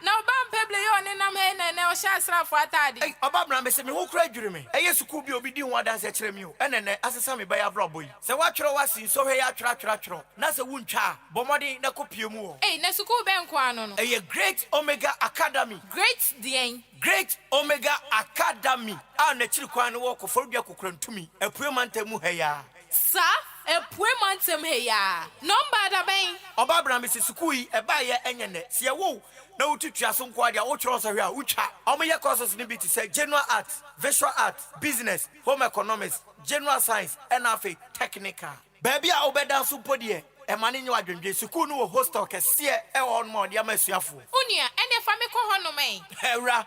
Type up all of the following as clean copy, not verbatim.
now bam peble yo ne nam he na o sha sra fo atade. Hey, Obabra me se me ho kura dwure me. Eye suku bi obi di ho dance kire me o. Enene asesa me ba ya brobo yi. Se wa twere wasi so hwe ya twere. Na se wuntwa bomodi na kopie mu o. Hey, na suku ben kwa no no. Eye Great Omega Academy. Great dien. Great Omega Academy. A na chiri kwa no wo ko forudua kokura ntumi. Epue mantemu he ya. Sa epue mantem he ya. Number da ben. Obabra me se suku yi e ba ye enyene. Se ye wo na ututua so nko ade a wo twere so hwe a utwa. Omoye courses ni bi ti say general arts, visual arts, business, home economics, general science, and afi technical. Baby a obeda so podie e mane nyi wadwendwe suku no wo hostel kese e on mo de amasuafo. Unia ene fa me ko hono men. Ewra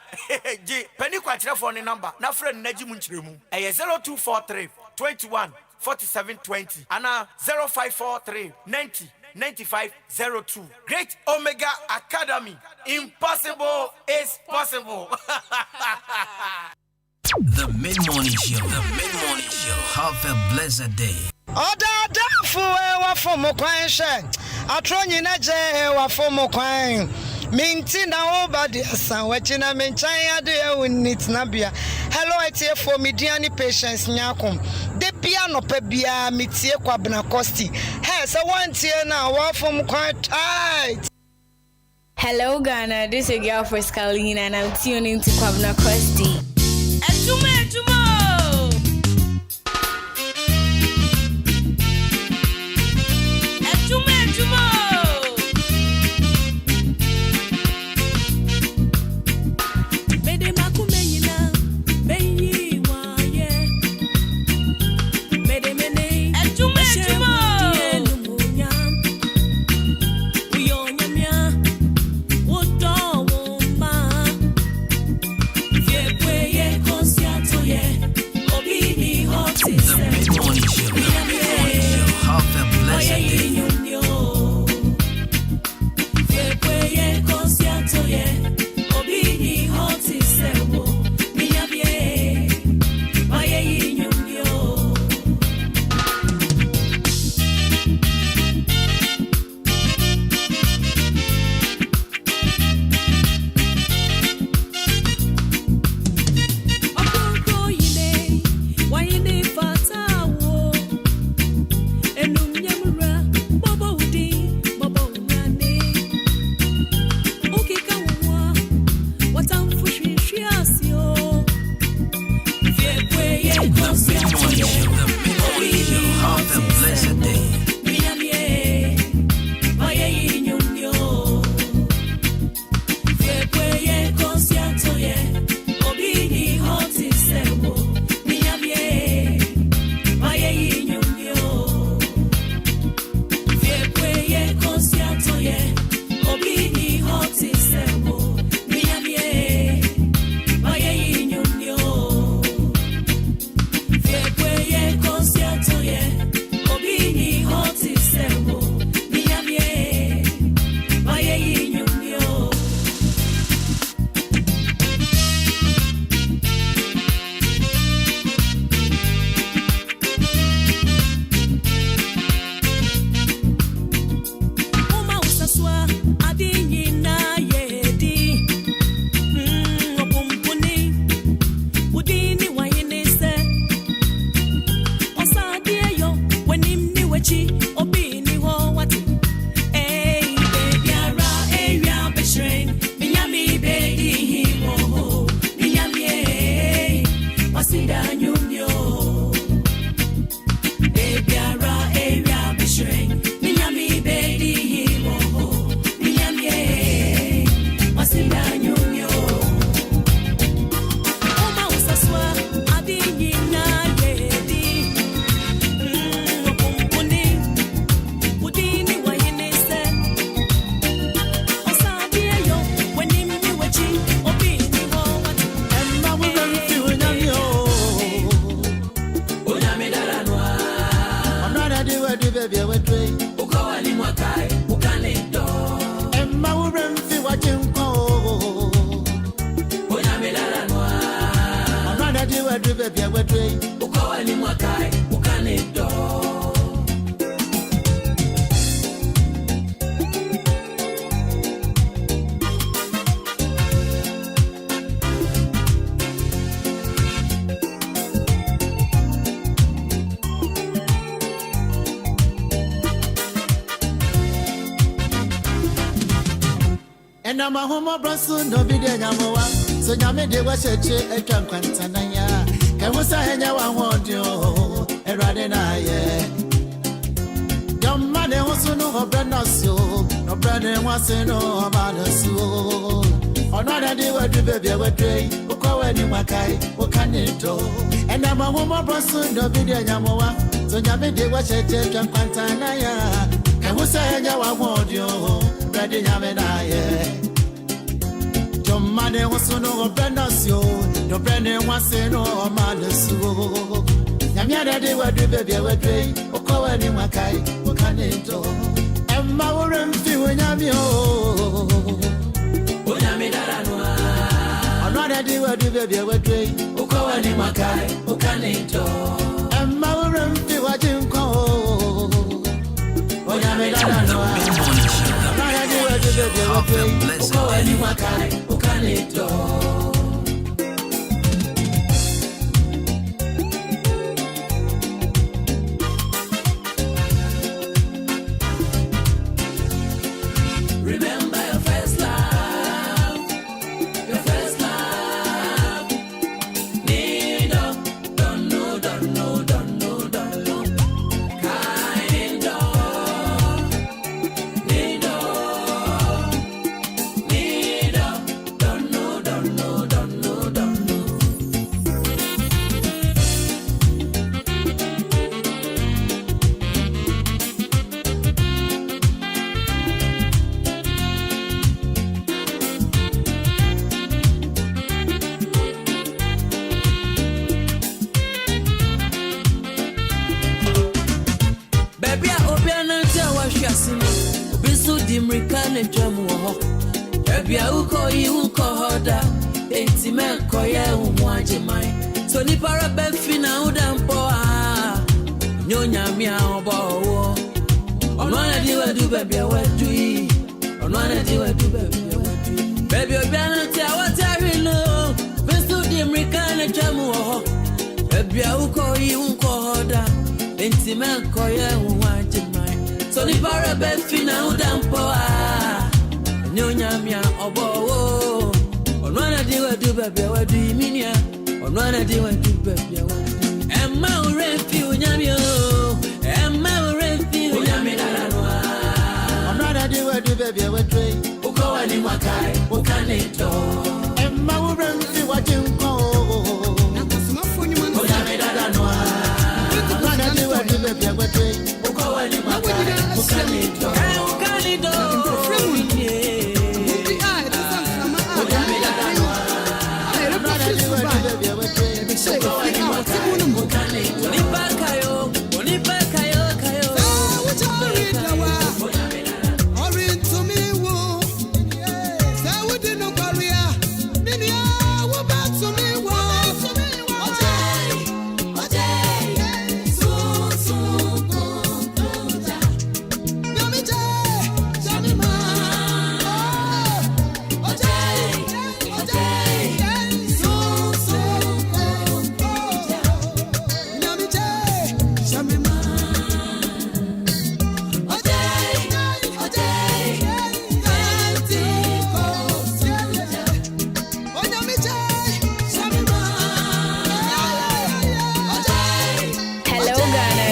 ji pani kwa kirefo ne number na friend na ji mu nkiremu. Eye 0243 21 4720 ana 0543 90 9502. Great Omega Academy. Impossible is possible. The Mid-Morning Show. The Mid-Morning Show. Have a blessed day. Oda fu wa fomo kwan hye. Atronyi na je wa fomo kwan. Minti na obadi asan wachi na menchan ade e wonit na bia. Hello etie for mediani patience nyakom. De bia no pa bia metie kwabna costi. He se wantie na wa fomo kwan tight. Hello Ghana, this is your girl for Scalina and I'm tuning to Kwabna Kosti. Adwuma. And I'm a homo brasso, no video Yamoa. So Yame de was a chick, a can Quantanaya. Can was I want you? And Radina, yeah. Young man, also know her brand, no brand, was no about a soul. Or not a day where the baby were day, who call any Wakai, who can it do? And I'm a homo brasso, no video Yamoa. So Yame de was a chick, and Quantanaya. Can was I want you? Ready, Yamenaya. Your money was no branders, your brand was no manners. Yamia, they were the baby, were day, or call any Wakai, who can it do? And my own few in Yamio. Another day were the baby, were day, who call any Wakai, who can it do? And my own few I didn't call. Have a blessed day. Remember your first love, your first love. Need of, don't know, don't know, don't know, don't know. Kind of, need of, don't know, don't know, don't know, don't know. Baby, I hope you're not there what you're seeing. Be so dim, recane drum war. Baby, I will call you, call her that. Ain't man, call you, watch mine. So, the parabet fina, udam poa. Nyonya mia, obo. On one of you, do baby, I will do it. On one of you, do baby, I will do it. Baby, you're not there what I know. Be so dim, recane drum war. Baby, I will call you, call her that. Ain't man, call you, watch mine. So, the parabet fina, udam poa. Nyonya mia, obo. On one of you, do baby, I will do it. On one of you, do baby, I will do it. Emma will refuse Yamio. Emma will refuse Yaminanoa. I'm not a do baby, I will drink. Who call any Wakai, who can it do? Emma will run to what you call. Yaminanoa. I'm not a do baby, I will drink. Who call any Wakai, who can it do? Who can it do?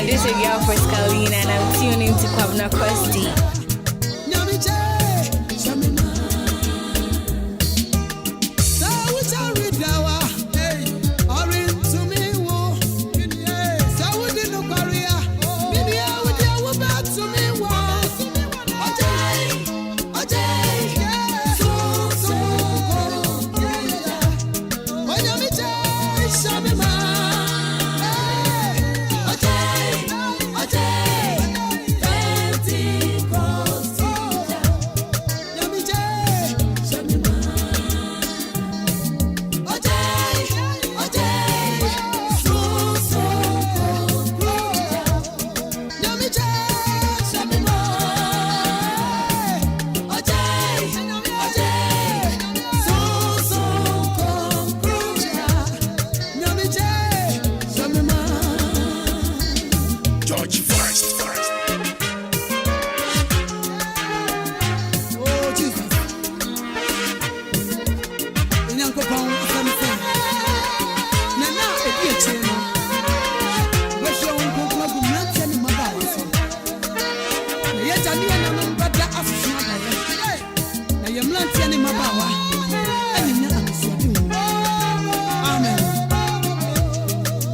This is your girl for Scalina, and I'm tuning to Kwabna Kwesti. Go.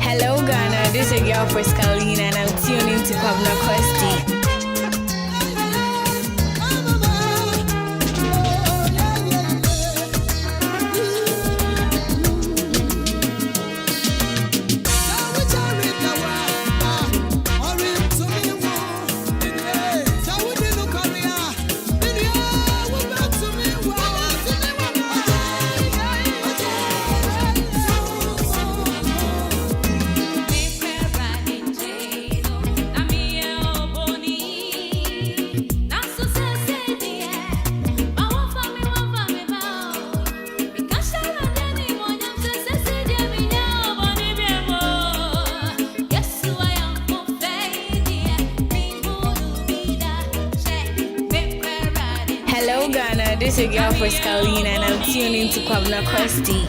Hello Ghana, this is your girl for Scalina and I'm tuning to Kwabena Kwesti. Hello Ghana, this is your girl for Scalina and I'm tuning to Kwabena Kwesti.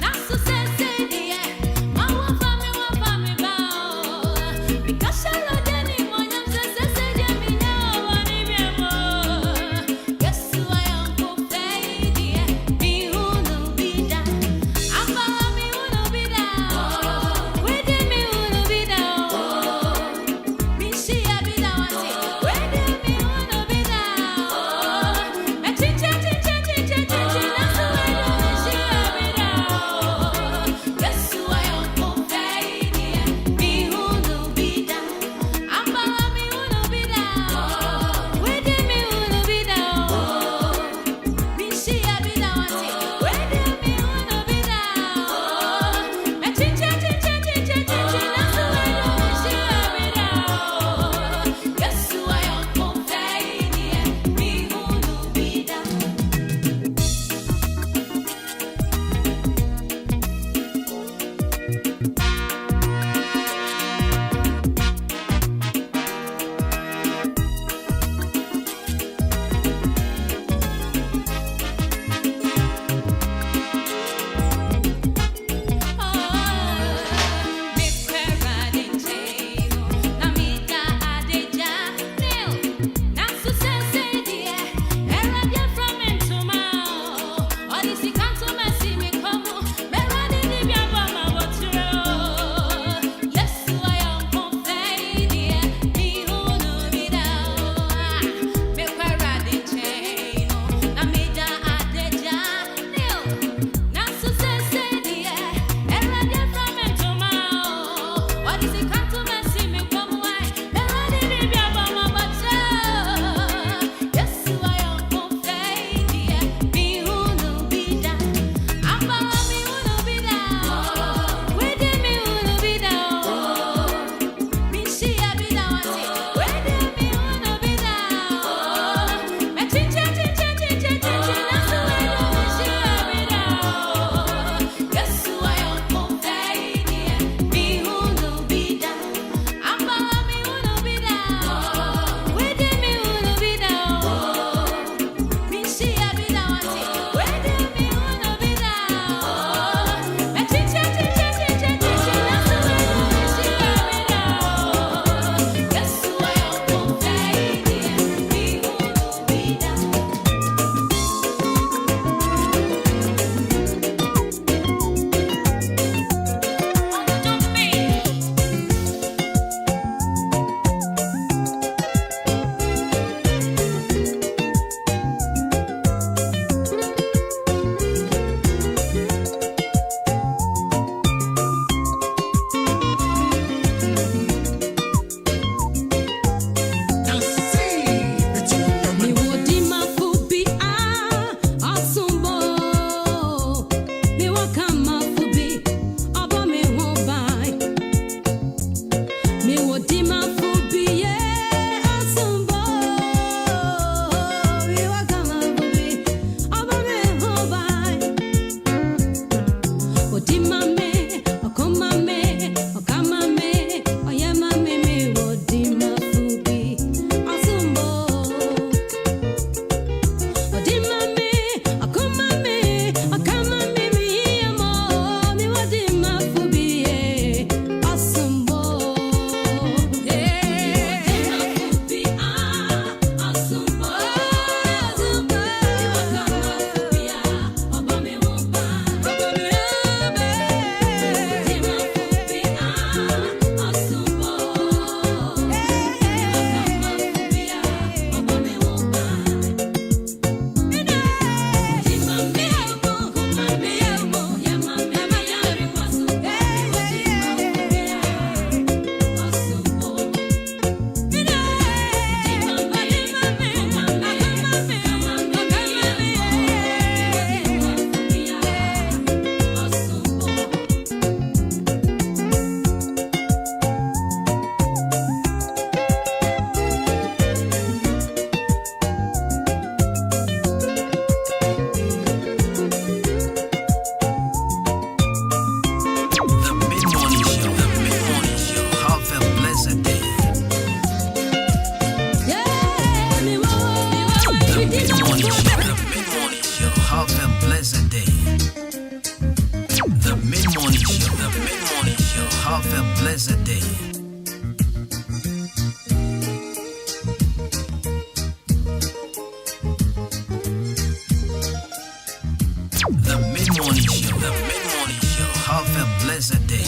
The mid-morning show. The mid-morning show. Have a blessed day.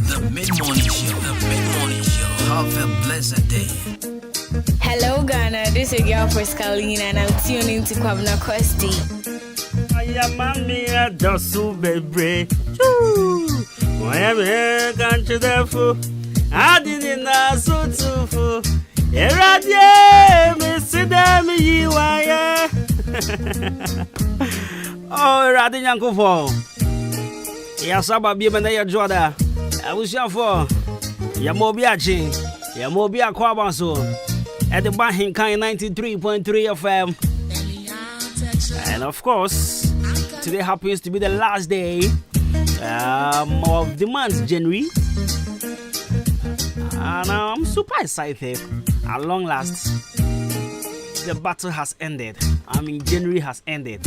The mid-morning show. The mid-morning show. Have a blessed day. Hello, Ghana. This is your girl Friscalina, and I'm tuning to Kwabena Kwesti. I am a mere dosu baby. I am here, can't you therefore? I didn't know so too for. Eradier, Miss Sidam, you are. Oh, Radin Uncle for. Yes, I'm a baby, Jordan. I was young for Yamobiachi, Yamobia Kwabanso at the Ahenkan 93.3 FM. And of course, today happens to be the last day of the month, January. And I'm super excited. At long last, the battle has ended. I mean, January has ended.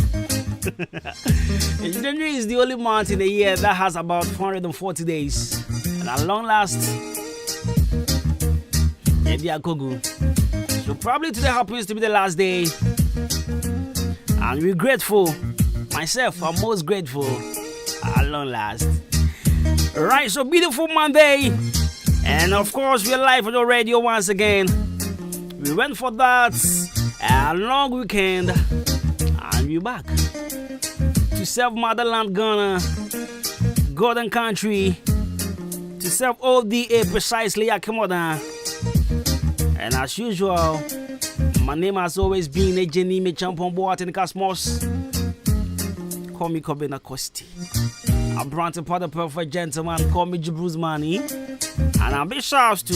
January is the only month in the year that has about 440 days. And at long last, so probably today happens to be the last day. And we're grateful. Myself, I'm most grateful. At long last. Right, so beautiful Monday. And of course, we're live on the radio once again. We went for that a long weekend. And we're back to serve motherland Ghana, golden country, to serve ODA precisely Akemoda. And as usual, my name has always been a Jenny Me Champon Boat in the Cosmos. Call me Kwabena Kwesti. I'm Branton Potter, perfect gentleman. Call me Bruce Money. And I'm big shouts to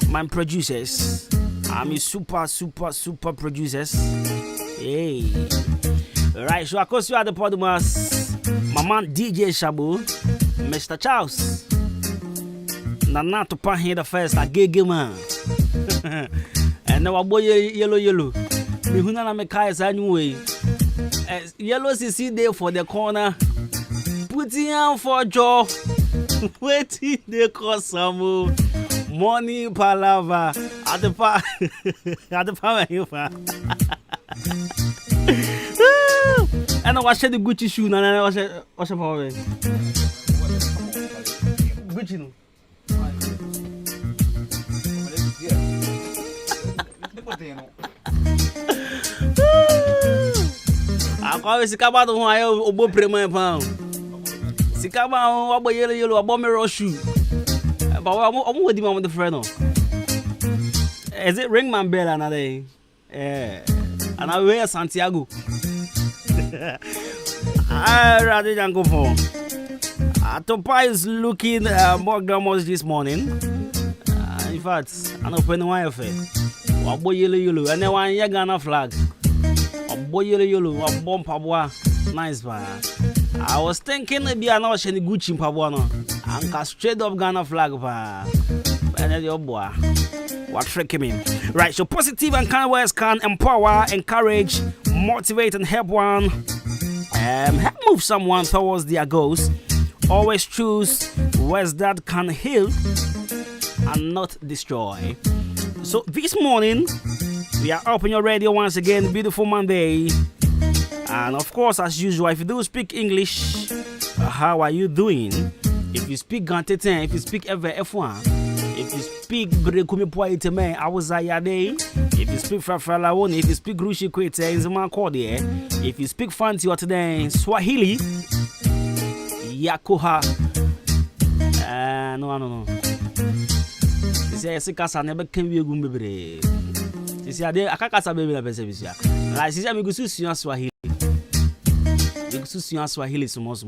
my producers. I'm a super producers. Hey. Right, so of course you are the Podmas. My man DJ Shabu, Mr. Charles. Nana to pan here the first, a gay man. And now boy yellow. Me who na me kais anyway. Yellow CC there for the corner. Putting on for jaw. Waiting they call some money palava at the power and I watched the Gucci shoe and I watched power Gucci no. I always come out of my old premium pound. Sikaba wabo yellow abo me shoe. But I'm with him on the friend. Is it Ringman Bell another? Yeah. And I wear Santiago. I rather than go for. Topa is looking more glamorous this morning. In fact, I'm opening one affair. Wabo yellow, and then one Yagana flag. Wabo yellow, a bomb pabwa. Nice man. I was thinking maybe I know any Gucci Pabuano. And straight up Ghana flag. And your boy. What freaking me? Right, so positive and kind words can empower, encourage, motivate, and help one. Help move someone towards their goals. Always choose words that can heal and not destroy. So this morning, we are up on your radio once again. Beautiful Monday. And of course, as usual, if you do speak English, how are you doing? If you speak Ganteten, if you speak F1, if you speak Brekumi Poiteme, Awazayade, if you speak Frafalawoni, if you speak Grushi Kwete, Inzama Kode, if you speak Fanti or today, Swahili, Yakoha, no. This is a casa never can be a gumbe. This is a day, I can't cast a baby. Like, this is a Migusu Swahili. Swahili is most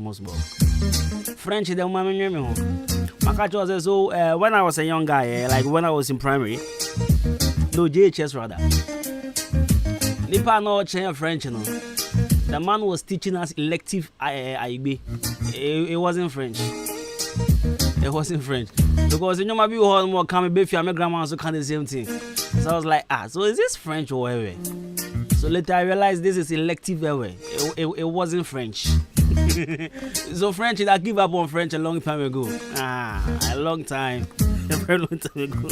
French. They don't me. So when I was a young guy, like when I was in primary, no JHS rather. Nipa no change French, no. The man was teaching us elective IB. It wasn't French. It wasn't French because you know my people more coming baby. My grandma also kind of the same thing. So I was like, so is this French or whatever? So later I realized this is elective anyway. It wasn't French. So French, I give up on French a long time ago. A long time. A very long time ago.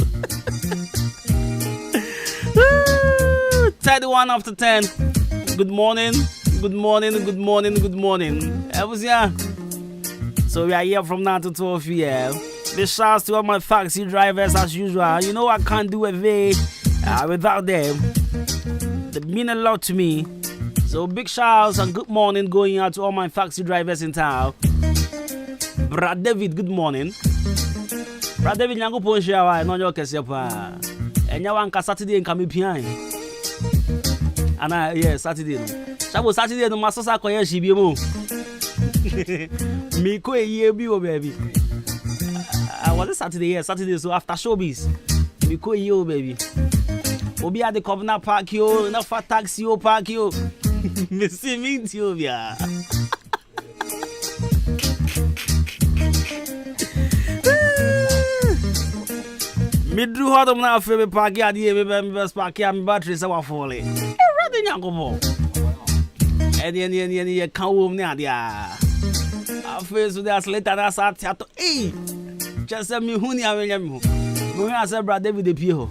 31 after 10. Good morning, Good morning, good morning, good morning. So we are here from now to 12 p.m. Big shouts to all my taxi drivers as usual. You know I can't do a day without them. They mean a lot to me. So big shouts and good morning going out to all my taxi drivers in town. Brad David, good morning. Brad David, nyango po shawa no nyo kese pa. Enya wanka Saturday nka me pian. Ana yeah, Saturday. Sabo Saturday no masosa koye shibi mo. Me ko ye bi o baby. Was it Saturday? Yeah, Saturday. So after showbiz, me ko ye o baby. Obi at the Governor Park yo, na for taxi yo park yo. Me see me too ya. Me drew hard on now for me park ya di me best park ya me battery say wa fall. E ready nyango mo. Eni kan wo me adia. After so that's later na sa to eh. Just me hu ni awenya me hu. Go here say brother David dey pie ho.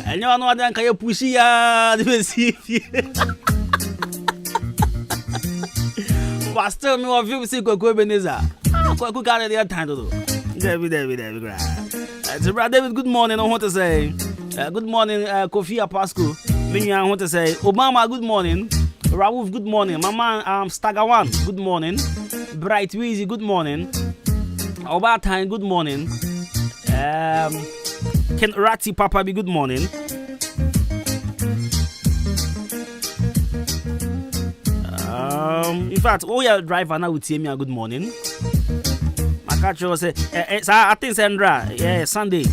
Enyo no adan ka ye pushi ya de see. Pastor me of you see Koko Ebenezer. Koko carry the time to do. David. So brother David, good morning. I want to say good morning Kofi Pasco. Me I want to say Obama, good morning. Raouf, good morning. My man Stagawan, good morning. Bright Weezy, good morning. Obatime, good morning. Ken Rati Papa be good morning. In fact, all your driver now would say me a good morning. My catch will say, I think Sandra, yeah, Sunday.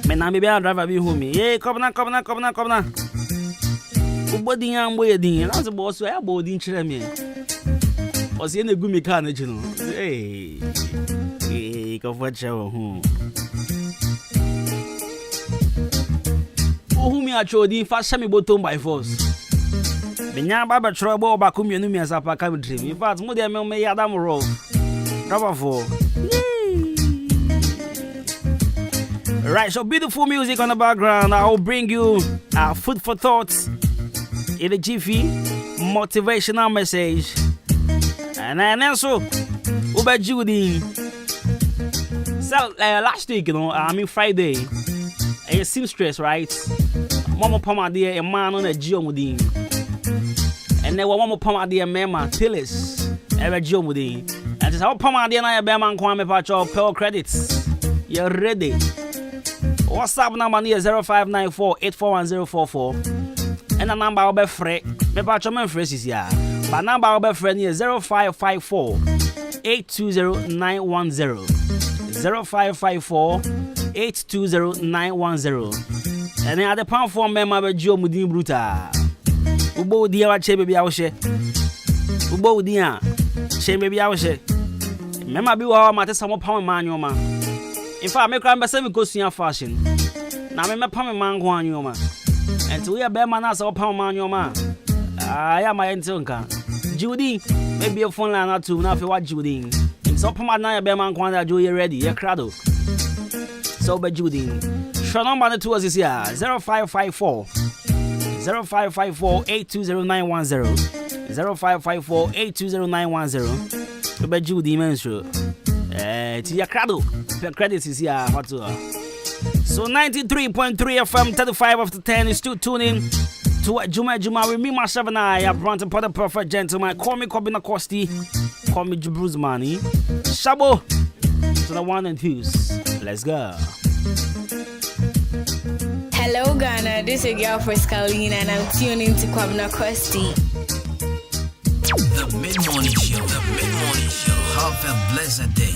Me na maybe a driver be home. Yeah, come na. Ubodi yan boy din. Na se boss ya bodi nchire me. O se na gu me car na chino. Ko fa chawo hu. Who me a chodi fa sha me bottom by force. Me nya ba trouble ba ku mienu mi asapa ka me dream. In fact, mo de me ya da mo roll. Number 4. Right, so beautiful music on the background. I will bring you food for thoughts in a jiffy, motivational message. And then also, Uber Judy. So last week, Friday, a seamstress, right? Mama Pama dear, a man on a geomudine. And then one more Pama dear, Mema, Tillis, ever geomudine. And it's how Pama dear, I bear man, Kwame Pacho, Pearl credits. You're ready. WhatsApp number is 0594-841-044. And the number will be free. Me Pacho men phrases here. But number will be free is 0554-820-910. 0554-820-910. And then at the pound form member be Joe Mudin Bruta. Ubo dia wa che baby awhye. Ubo dia che baby awhye. Member bi wa ma te samo pound man yo ma. In fact, me cry be go sua fashion. Na me pam man ko anyo ma. And we are be man as pound man yo ma. I am my entonka. Judy, maybe a phone line or two now for what Judy. So pam na be man ko anda you ready. You crado. So be Judy. Show number to us is here 0554 0554-820-910 0554-820-910. Be Judy mention. Tia crado. The credits is here. What to? So 93.3 FM, 35 after 10 is still tuning to Adwuma with me, myself, and I have brought the perfect gentleman. Call me Kobina Kosti. Call me Bruce Money. Shabo to the one and twos. Let's go. Hello Ghana, this is your girl Friscalina and I'm tuning to Kobina Kosti. The Mid-Morning Show. Have a blessed day.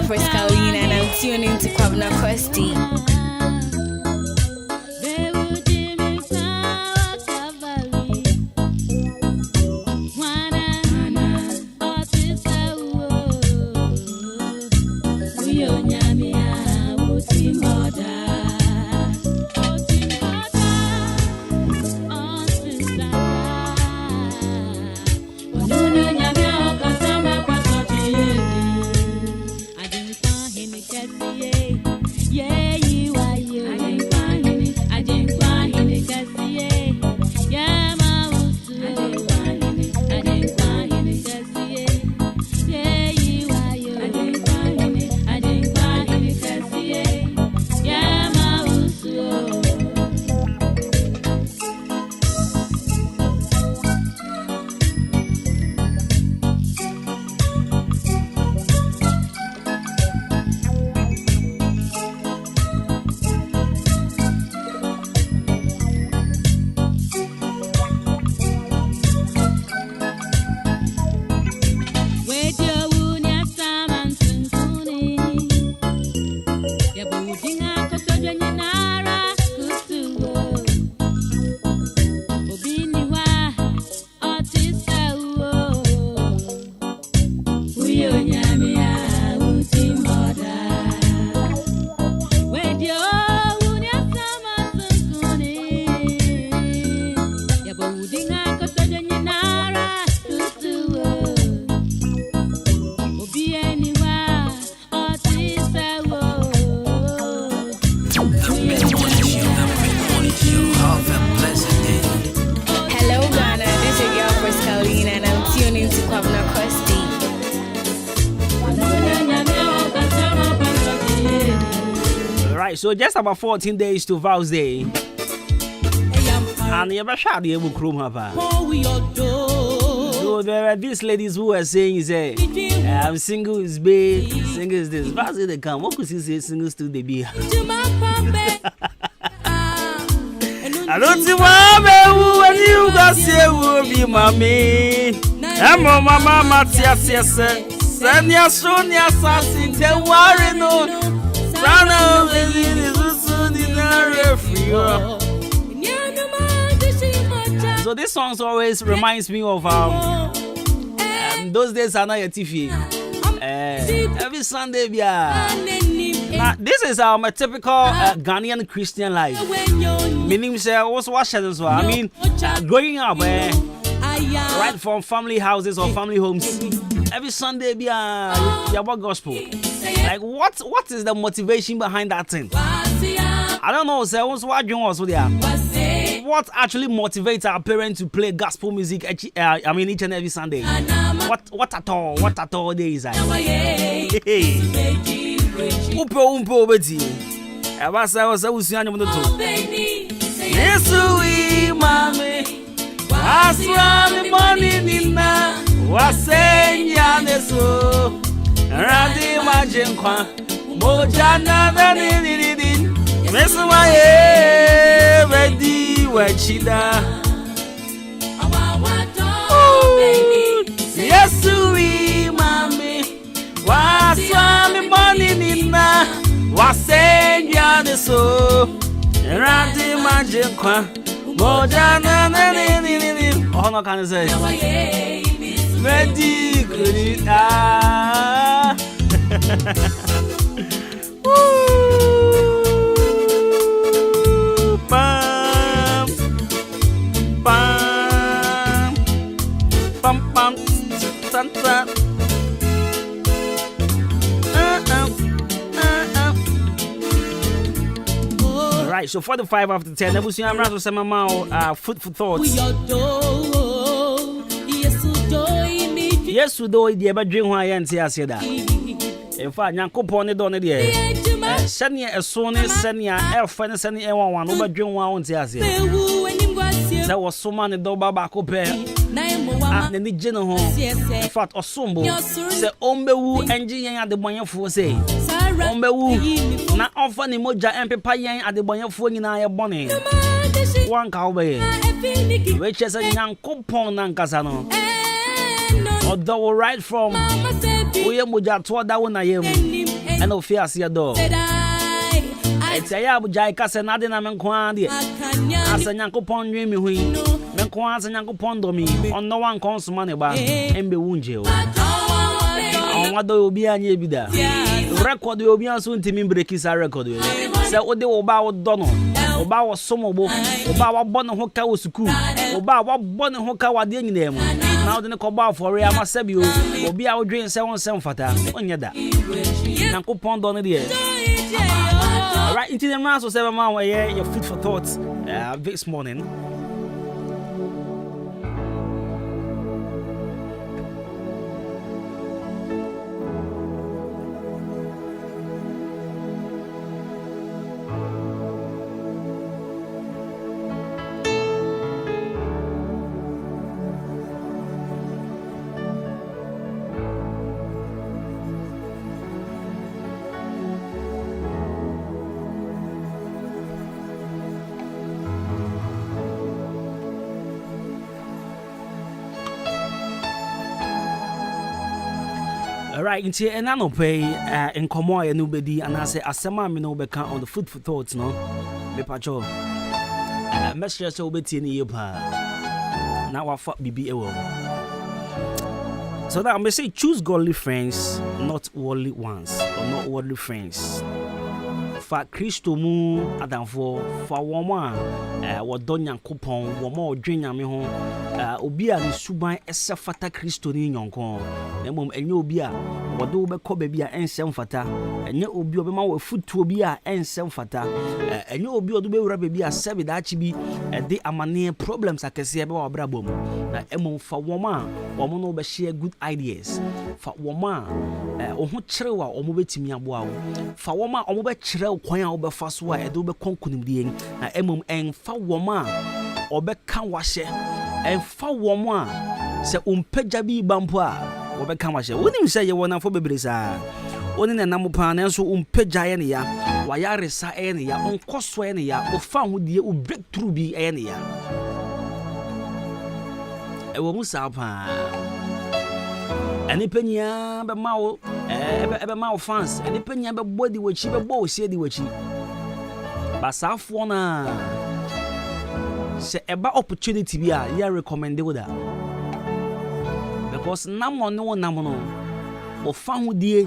For Scalina, and I'm tuning to Kwabna Kwesti. Yeah, you Right, so just about 14 days to Vows Day. And you ever shot the able crew, Papa. So there are these ladies who are saying, say, I'm single is babe, single is this. Vows Day they come. What could you say singles to the beer? I don't see why when you got say will be mommy. I'm on my mama, yes. Send your son, your assassin, tell worry no. Son of the So this song always reminds me of those days are not your TV. Every Sunday, yeah. Now, this is a typical Ghanaian Christian life. Meaning, say, also watch it as well. I mean, growing up, right from family houses or family homes, every Sunday, yeah, what gospel? Like, what is the motivation behind that thing? I don't know. Say, also what doing also there. What actually motivates our parents to play gospel music? I mean, each and every Sunday. What at all? What at all days? Umpo beti. Abasa wasa usianya mtoto. Yesu imame. Aswami moni nina. Wasenya neso. Radi majenkwa. Mojana nini. Mesu wae wedi wachida. Yesu imame. Waswami moni nina. Wasenya neso. Radi majenkwa. Mojana nini. Oh no, can I say? Wedi kurita. Pam pam pam pam santa. Right, so 45 after 10. I'm rather some amount food for thoughts. Yes, to do it, but drink why and see us here. In fact, Yankopon it on it here. Send you a sonny, send you a friend, send you one over drink one on see us here. There was so many double back up here. And the general in fact, or Sumbo say, Ombewu engineer at the Boyan for say. Ombewu na often the moja and papayan at the Boyan for in our bonnet. One cowboy, which is a Yankopon and Casano. Although right from we moja to that one I am and no fear see a door. It's a yabuja casanadina menquandi as a Yankopon dreamy wing. Menquans and Yankopondo me on no one comes money by and be wounded. What do be a year be there? Record will be soon to me break his record. So what they will bow Donald. Oba was somobo, Oba wa bonne hoka was school, Oba wa bonne hoka wa ding them. Now the coba for Ria Masabio, will be our dream 7 fata, on yada. Nanko pond on the air. Right into the mass of 7 miles away, your food for thoughts this morning. Right, in here, and I don't pay in Comoy and nobody, and I say, as some man, no beca on the food for thoughts, no? Me pacho. Message so bit in your pa. Now I fuck BB. So that I may say, choose godly friends, not worldly ones, or not worldly friends. For Christo mu adamfo for woman what donya coupon woman dream me ho obi a ne suban esefata Christo ni nyonko na mom enye obi a wodo be ko ba bia ensem fata enye obi obema wo futu obi a ensem fata enye obi odo be wura ba bia sebe da chi bi de amane problems akese be wa brabom na emom for woman woman no be share good ideas for woman oho kire wa omo betimi aboa wo for woman omo be kire kwan a obefa so a edo be konkunimdie na emom enfa woma obeka wahye enfa woma se umpagya bi bampo a obeka wahye wonim se ye wona fo bebresa oni na nam pa na so umpagya ye ne ya wayaresa ye ne ya onkoso ye ne ya ofa hodie o breakthrough bi ye ne ya ewo musa pa ani penya be mawo ebe mawo fans ani penya be body wachi be bo sie di wachi basafo na se eba opportunity bi a ya recommend you that because nam no ofa hodie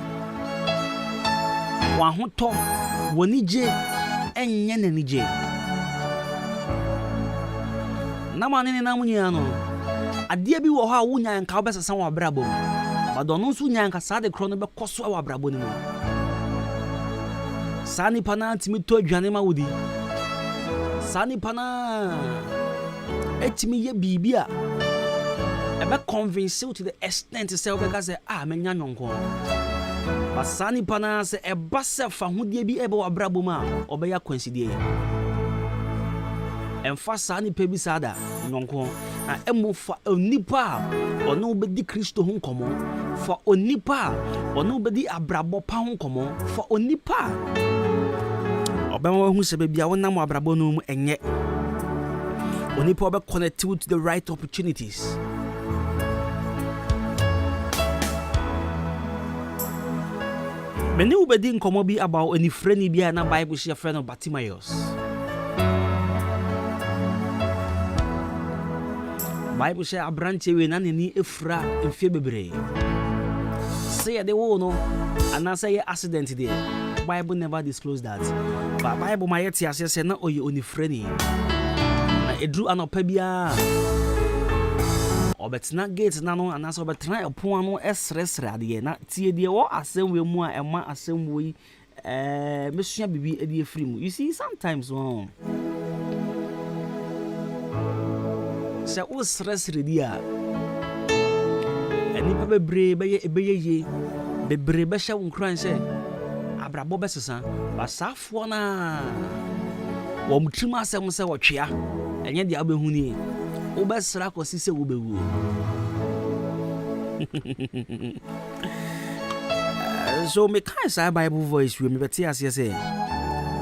wa hoto wonije enye nanije namane ne namunya no ade bi wo ha wunya nka obesesa wa brabo badono nso nya nka sade kro no be koso wa brabo ni no sani pana ntimi to adwane ma wodi sani pana etimi ye bibia ebe convince you to the extent say obeka say menya nyonko basani pana se eba se fa hodie bi ebe wa brabo ma obeya consider emfa sani pe bi sada nyonko na emu fa onipa ono bedi Kristo ho nkomo fa onipa ono bedi abrabo pa ho nkomo fa onipa obema hu se bia wonam abrabo no mu enye onipa obe connect to the right opportunities. Many ubedi nkomo bi about any friend bi na Bible share friend of Bartimaeus. Bible share abranche we na ni efra mfie bebre. Say they wo no and say accident there. Bible never disclose that. But Bible my yet say na oye oni friend. Na edru anopa bia. Obetna gate na no anaso obetna epon no esresre ade na tie de wo asem we mu a ema asem we mesua bibi ade afri mu. You see sometimes se o sresre dia eni bebre be ye bebre be sha wonkran se abrabo besesa basafo na wo mutrim asem se wo twea enye dia obehuni obesra kosi se wo bewu so me kan sa Bible voice we me beti ase se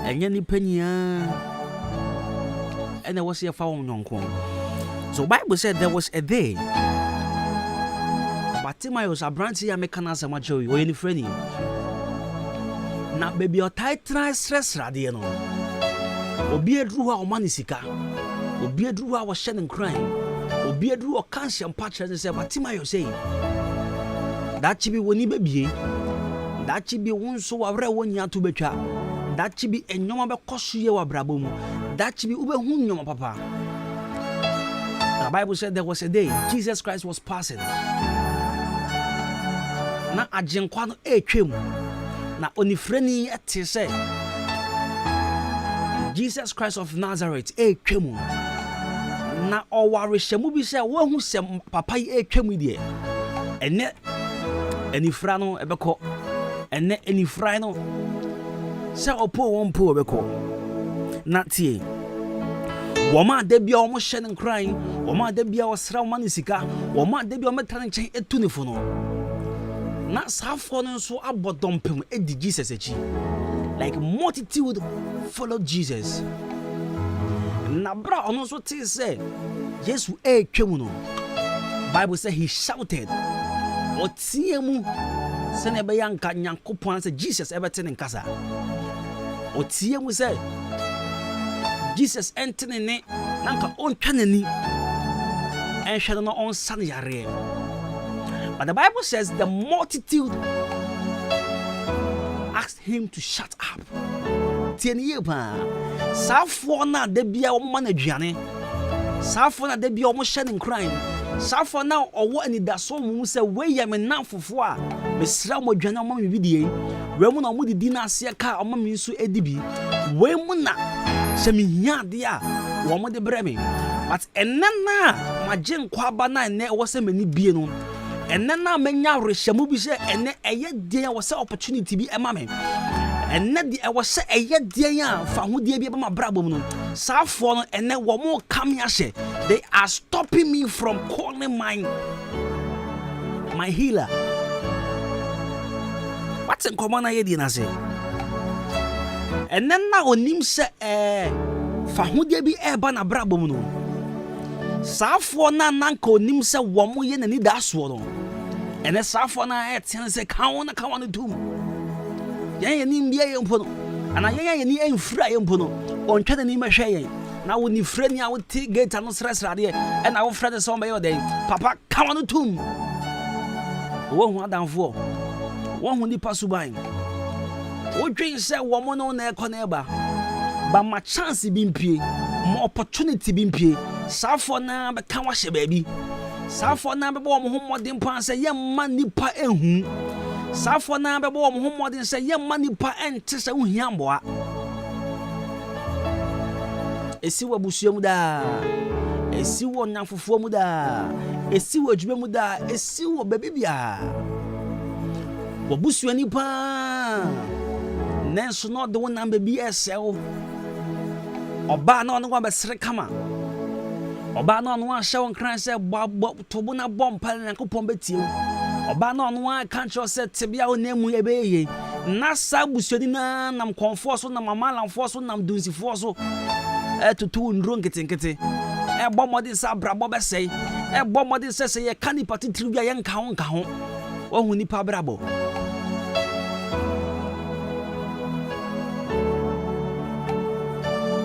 enye ni pania ene wo se fa wo nyonko. So Bible said there was a day Bartimaeus abranti ya mekana sama joy o yeni freni na baby o tight stress rade no obi edru ha o manisika obi edru ha wo hye nkran obi edru o cancer patch and say Bartimaeus say that chibi woni bebie that chibi wonso wawre wonya to betwa that chibi enyoma be kosoye wa brabo mu that chibi ube hu nyoma papa. The Bible said there was a day Jesus Christ was passing. Na ajenkwa no etwem. Na onifreni ete say Jesus Christ of Nazareth etwem. Na owarehyamu bi say wo hu sem papa yi etwem die. Ene enifra no ebeko. Ene enifra no say opo won po ebeko. Na tie woma debia omo hye ne nkran woma debia osra woma ne sika woma debia ometran nchen etu ne fo no na safo no so abodompem edi Jesus echi like multitude followed Jesus na bra ono so te say Jesus etwem no Bible say he shouted otiemu se ne be yanka nyankopon say Jesus ebete ne nkasa otiemu say Jesus entering ne nanka on twanani and shall not on san yare. But the Bible says the multitude asked him to shut up. Tieni pa safo na de bia o ma na duane safo na de bia o mo hye ne crime safo na owo ani da so mu se we ya me nanfofo a me sra mo duane o ma me bidie we mu na mo didi na ase ka o ma me nso edibi we mu na se me hia de a wo mo de breme but enena majen kwa ba na ne wo se mani bie no enena manya rehyamu bi se ene eye de wo se opportunity bi ema me And not the I was say a yet dear for who dear be my brabum. Safon and then one more come here. They are stopping me from calling my healer. What's in common I say? And then now on him say for who dear be a banner brabum. Safon nanko nim say one more yen and need that swallow. And a Safon I had say count to do. Yan nim bia yempono ana yan ni enfra yempono on twede ni mahwe na wo ni frɛ ni a wo ti gate no srɛsrade e na wo frɛ de so be yo den papa ka no tum wo hu adamfo wo hu nipa suban wo dwen sɛ wo mo no na ekɔ na eba ba ma chance bi mpie mo opportunity bi mpie safo na be ka wa hye baabi safo na be bo mo ho modin pan sɛ yemma nipa ehu Safo na bebo wo ho modin se yemma nipa ente se wo hia mboa esi wo busuo mu da esi wo nyanfofo mu da esi wo adwuma mu da esi wo babibia wo busuo nipa nenso no de wo namba bi esewo oba na ono gwa besere kama oba na ono wa hye nkran se tobo na bompa na kopon betie Oba no no country set tibia onemu ebeye na sabusuani na nam konfo na mama lamfo so nam dunsifo so etutu ndro nketenkete ebo modi sa brabo besei ebo modi sese ye kani party tribia ye nka ho ohu nipa brabo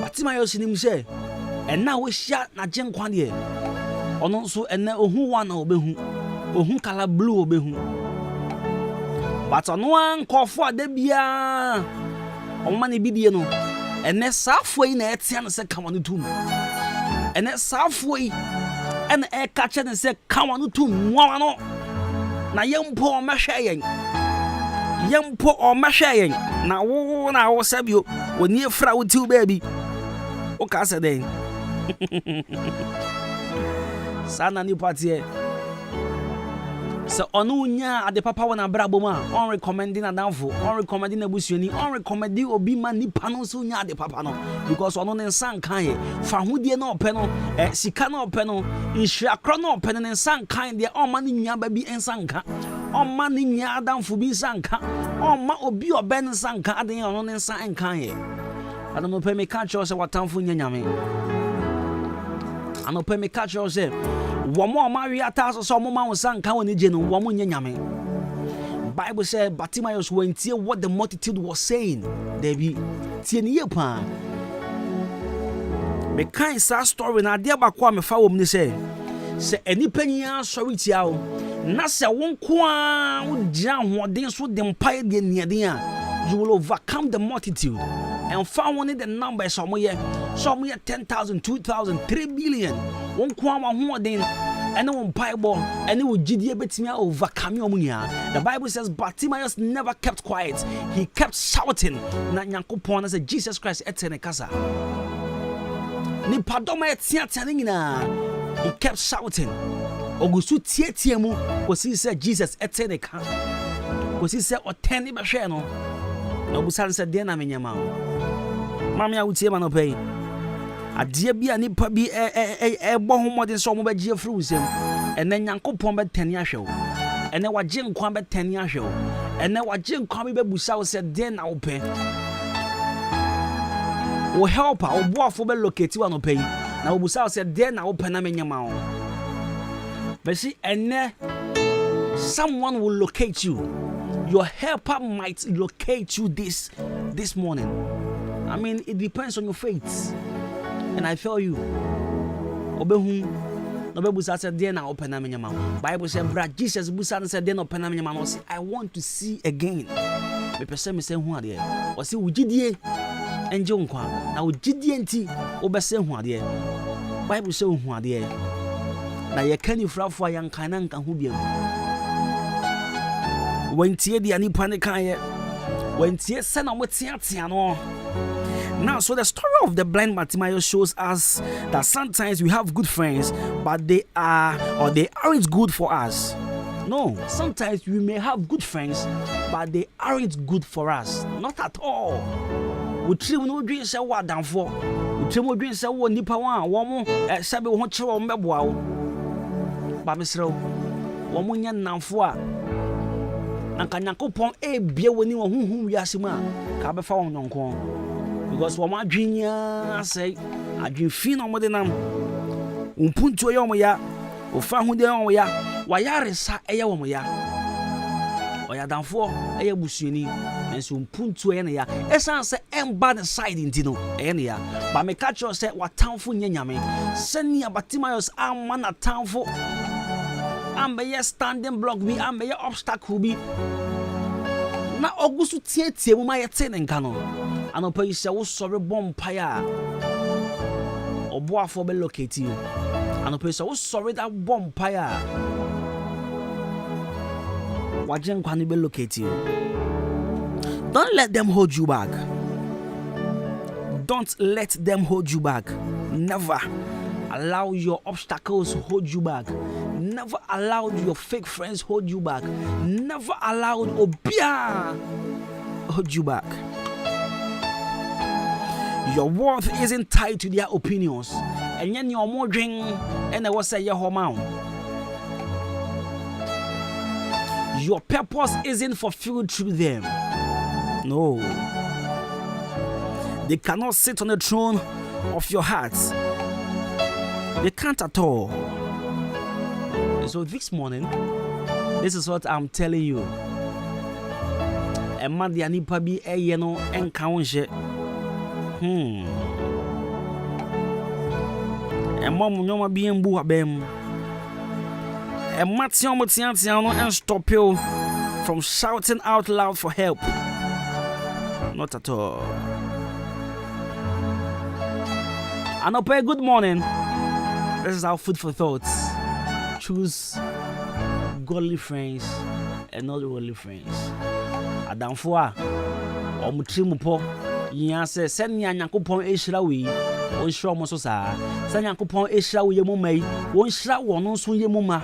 Batima yo sinim se ena wo hia na genkwa de ono nso ena ohu wa na obehu ohun kala blue obehu but ono an kofo ade bia omma ne bidie no ene safo yi na etia no se kama no tum ene safo yi ene e ka che ne se kama no tum nwa no na yempo o mahwe yen na wo sabio woni efra wo tiu baby o ka se den sana ni patie so onu nya ade papa wona brabo ma on recommending adamfo on recommending abusuani on recommending obi ma nipa no so nya ade papa no because onu ne nsan kan ye fa hodie na ope no sika na ope no nhia kro na ope no ne nsan kan de on ma ne nya ba bi nsan kan on ma ne nya adamfo bi nsan kan on ma obi obe nsan kan ade onu ne nsan kan ye adamo pe me kan cho se watamfo nya nyame anope me ka cho se womo ma wi ata so mo ma won kan woni je no womo nya nyame Bible says Bartimaeus went to what the multitude was saying there be tie ne ye pa me kan sa story na de ba kwa me fa wom ni se enipa nya sorry tia o na se won ko a wo dia hoden so de mpa de niaden a you will overcome the multitude and found one in the number somewhere 10,000 2,000 3 billion won ko a ho den and no Bible and it would GDA betimi overcome omunya. The Bible says Bartimaeus never kept quiet. He kept shouting na Nyankopon as Jesus Christ etene kasa. Ni padoma etia nyina. He kept shouting. Ogusu tie mu kosi say Jesus etene ka. Kosi say otene behwe no. Na obusan say de na menyama. Mama ya utie ma no pay. Adia bia nipa bi bo homode so mo ba gie fru usem ene Nyankopon be tani ahwe wo ene wagye nkwan be tani ahwe wo ene wagye nkwan be busa wo se den na wo pe wo helper wo boafo be locate wa no pe na wo busa wo se den na wo pe na menyama wo but see ene someone will locate you. Your helper might locate you this morning. I mean, it depends on your faith. And I tell you, Obehu, Nobebusa said, then I open a mouth. Bible said, Brad Jesus Busan said, then open a mouth. I want to see again. The person say, who are there? Or see, Ujidie and Jonkwa. Now, Ujidienti, Obese, who are there? Bible says, who are there? Now, you can't you for young Kanan can who be when Tia the Ani Panicaya, when Tia Sana Mutiano. Now, so the story of the blind Bartimaeus shows us that sometimes we have good friends, but they aren't good for us. No, sometimes we may have good friends, but they aren't good for us. Not at all. We trim no dream say what down for. We trim no dream say what nipa one woman sabe ho kire wo mbeboa wo. Ba mesrew. Wo munya namfo a na Nyankopon bie woni wo huhum wiase mu a ka be fa wo nonko. Because wo ma adwenya say adwen fi no mo de nam. Umpuntu yo mo ya. Ofa hu de yo ya. Wa yaresa eye wo mo ya. Oya danfo eye busuani. Enso umpuntu eye ne ya. Esan se emba the side intino eye ne ya. Ba me catch you say watamfo nyanyame. Seni abatimayos amma na tamfo. Ambe standing block bi ambe obstacle bi. Na ogusu tietie mu ma yete ne nka no. Anopa yi se wo sori bompa ya. Obo afo be locate you. Anopa yi se wo sori that bompa ya. Wajen kwani be locate you. Don't let them hold you back. Don't let them hold you back. Never allow your obstacles to hold you back. Never allow your fake friends hold you back. Never allow Obia hold you back. Your worth isn't tied to their opinions. And then you're more drink and I was say your home. Your purpose isn't fulfilled through them. No. They cannot sit on the throne of your heart. They can't at all. So this morning, this is what I'm telling you. A man the anipa bi eyeno enkaunje. A mom nyoma bi embu abem. A mation motiantiano and stop you from shouting out loud for help. Not at all. Anope, good morning. This is our food for thoughts. Choose godly friends and not worldly friends. Adamfo a omutrimupo yin say send Nyankopon ehira we on hira mo so saa send Nyankopon ehira we yemu mai won hira won no so yemu ma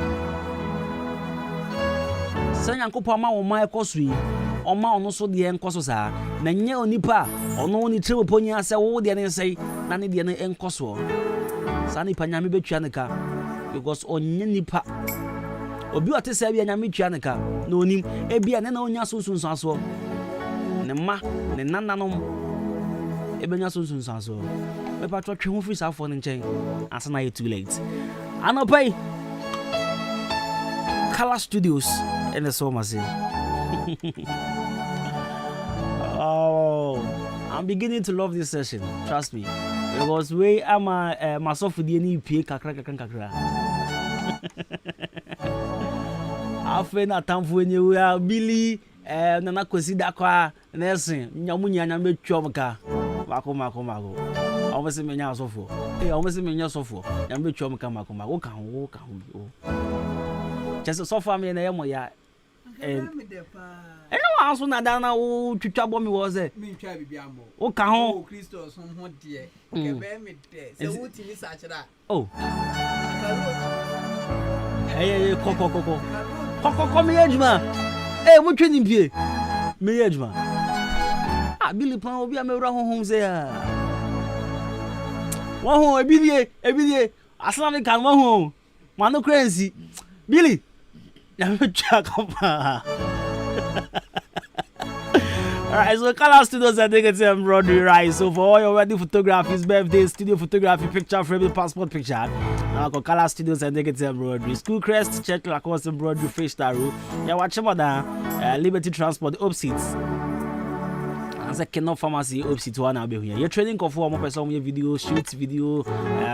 send Nyankopon ma wo ma ekoso yi oma ono so de enkoso saa na nye onipa ono ni trimupo yin say wo de ne say na ne de ne enkoso sani pa nyame betwa ne ka because onye nipa obi wate say bia nyame twa ne ka na onim e bia ne na onya sunsun aso ne ma ne nananom e benya sunsun aso e pa twa twe ho fi sa fo ne nchen asana e too late anopai Color Studios in the summer say oh, I'm beginning to love this session, trust me. Because we am myself with the NEP kakra. Afen atamfo enyewu ya Billy nana kwesi dakwa nesen nyamunya nyame twom ka mako awose menya asofo awose menya asofo nyame twom ka mako ka ho chese sofo am na yemo ya wa so na dana wo twitwa bo mi wo se mi twa bibia mo wo ka ho Kristo so ho de ke be mi de se wo ti mi sa kira oh koko me yejuma mo twini pie me yejuma Billy pan obi amewra honhom se ya wo ho ebidie aslan kan wo ho mano crazy Billy ya me twa kapa. Alright, so Color Studios and they get to embroidery, right? So for all your wedding photographies, birthday, studio photography, picture frame, passport picture, now go Color Studios and they get to embroidery. School crest, check Lacoste embroidery, face star room. Yeah, watch about that. Liberty Transport, opposites. And say Keno Pharmacy, opposite one I'll be here. You're training for more person, your video, shoot video,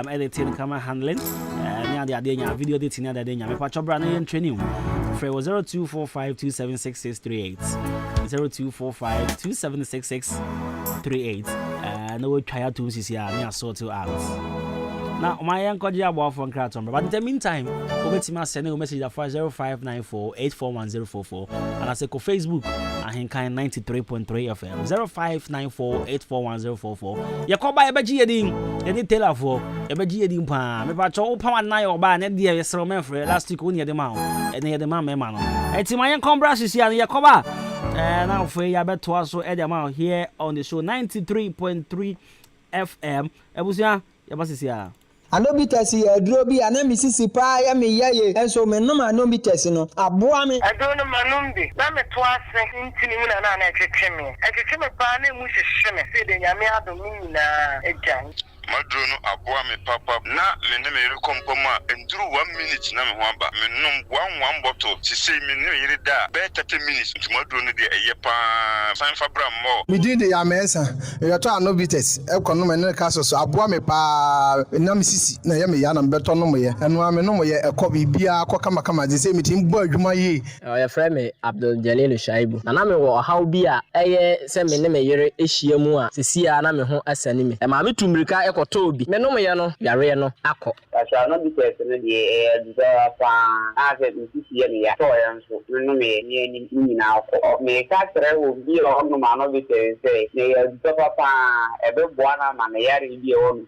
editing, camera handling. The idea, video editing, the idea. My patch brand and training. Free was 0245276638. 0245276638. No try to see near sort out. Now, my uncle Jabo from Kratom. But in the meantime, over to my sending a message at 0594-841-044. And I say, go Facebook, Ahenkan 93.3 FM. 0594-841-044. You call by a Bajiading, any tailor for a Bajiading Pam. If I told Power 9 or by an idea, yes, remember last week when you the mount, and near the man, it's my uncle Brashes here, Yakoba. And now for you, I bet to also add them out here on the show 93.3 FM. Ebusia, Yabasia. I know bitters here, Droby, and then Mississippi, I am a yay, and so men no man no bitters, no. A boy, I don't know Manumbi. Mamma twice in Tinimuna and a chimney. A chimney panel, which is shimmy, said the Yamia Domina, a giant. Madrono aboa me papa na me ne me rekompoma enduru 1 minute na me ho aba me nom one bottle ti say me no yiri da be 30 minutes nti madrono de eye pa san fabra mo me din de yamesa e to anobites e kono me ne ka so aboa me pa na me sisi na ye me ya na beto no mo ye eno ame no mo ye e ko bibia akọ kama de say me tin bo adwuma ye ya frɛ me Abdul Jalil Shaibu na me wo haw bi a eye se me ne me yere ehia mu a sisi a na me ho asani me e ma me tumrika Toby, Menomia no, Yareno, Ako. I shall not be personally a as a toy and so me now. May Catherine will be on the man of it and say, they are papa, a big one, and a yard be on.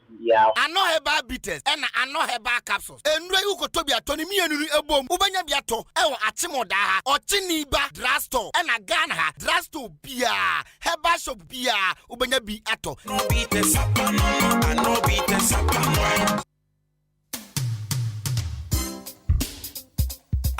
I know her bad bitters, and I know her bad capsules. And where you go to be a Tony me and a bomb, Ubanya Biato, Atimoda, or Tiniba, Drasto, and a Ghana, Drasto Bia, her bash of Bia, Ubanya Biato. No bitters, and no bitters.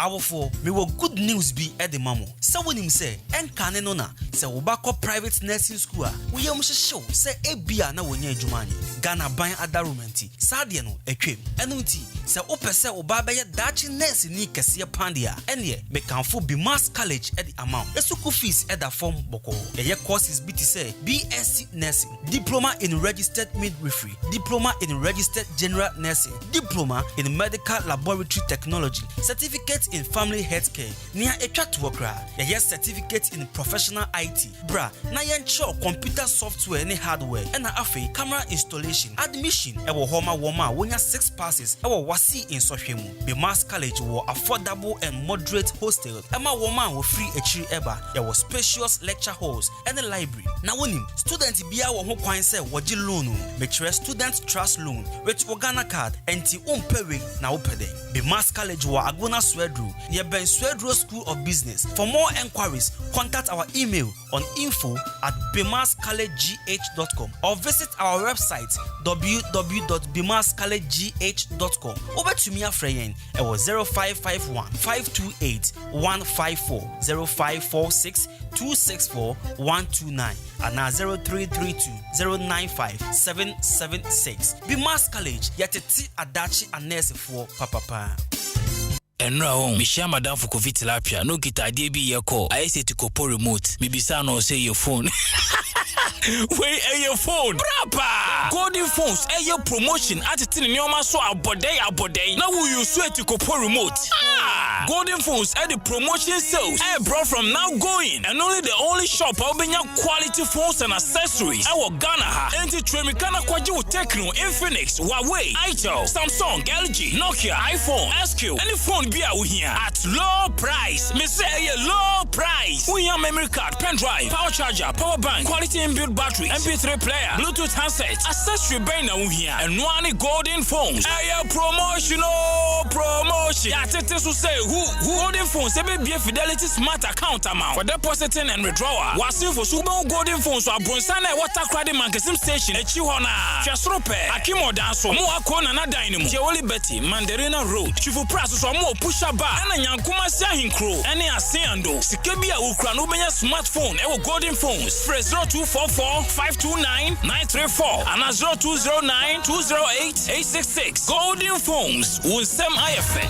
Our for me will good news be at the mamo. So when him say, Ahenkan no na, say Obako private nursing school. We show say Ebia na wonye jumani. Ghana ban adarumenti. Sadia no etwem. Enuti say opese obaba ye dachi nurse ni kese pandia. Enye me kanfo be mass college at the amount. Esuku fees at the form boko. Eye courses BT say BSc nursing, diploma in registered midwifery, diploma in registered general nursing, diploma in medical laboratory technology, certificate in family healthcare, near a chat worker, a yes certificate in professional IT, bra, na show computer software and hardware, and a afe camera installation, admission, ewo homa woma, when 6 passes, ewo wasi in Soshemu, be mass college were affordable and moderate hostel, Emma woman will free a tree eba, there was spacious lecture halls and a library. Now when him, student bia wo kwan say waji loan, metre student trust loan, which Ghana card, and ti pay na upede. Be mass college were Agona Swedru, near Ben Swedru School of Business. For more enquiries, contact our email on info@bimascollegegh.com or visit our website www.bimascollegegh.com. Over to me, Freyen, it was 0551 528 154 0546 264 129 and now 0332 095 776. Bimas College, Yateti Adachi and Nurse for Papa. Enra home, Misha Madam for COVID tilapia, no kita DB your call. I say to Kopo remote, maybe no say your phone. Wait, your phone, Brapa! Golden phones, your promotion at the Tinoma so abode. Now will you swear to Kopo remote? Ah! Golden phones at the promotion sales. I brought from now going, and only the only shop open your quality phones and accessories. Our Ghana, Anti-Tremicana Quadro Techno, Infinix, Huawei, Itel, Samsung, LG, Nokia, iPhone, SQ, any phone be out here at low price. Me say a low price. We have memory card, pen drive, power charger, power bank, quality inbuilt battery, MP3 player, Bluetooth handset, accessory banner here, and one golden phones. Promotional promotion. Yeah, Tetes will say who golden phones, be a Fidelity Smart account amount for depositing and withdrawal. Was for Subo golden phones or Bronsana water credit marketing station at Chihuana, Chasrope, Akimo Danso, Moakona, and Dynamo, Jolly Betty, Mandarina Road, Chifu Prasos or more push a bar, and a Yankuma Sahin crew, and a Seando, Sikabia Ukranubia smartphone, our golden phones, press 0244 529 934, and 0209 208 866. Golden phones, will send IFA.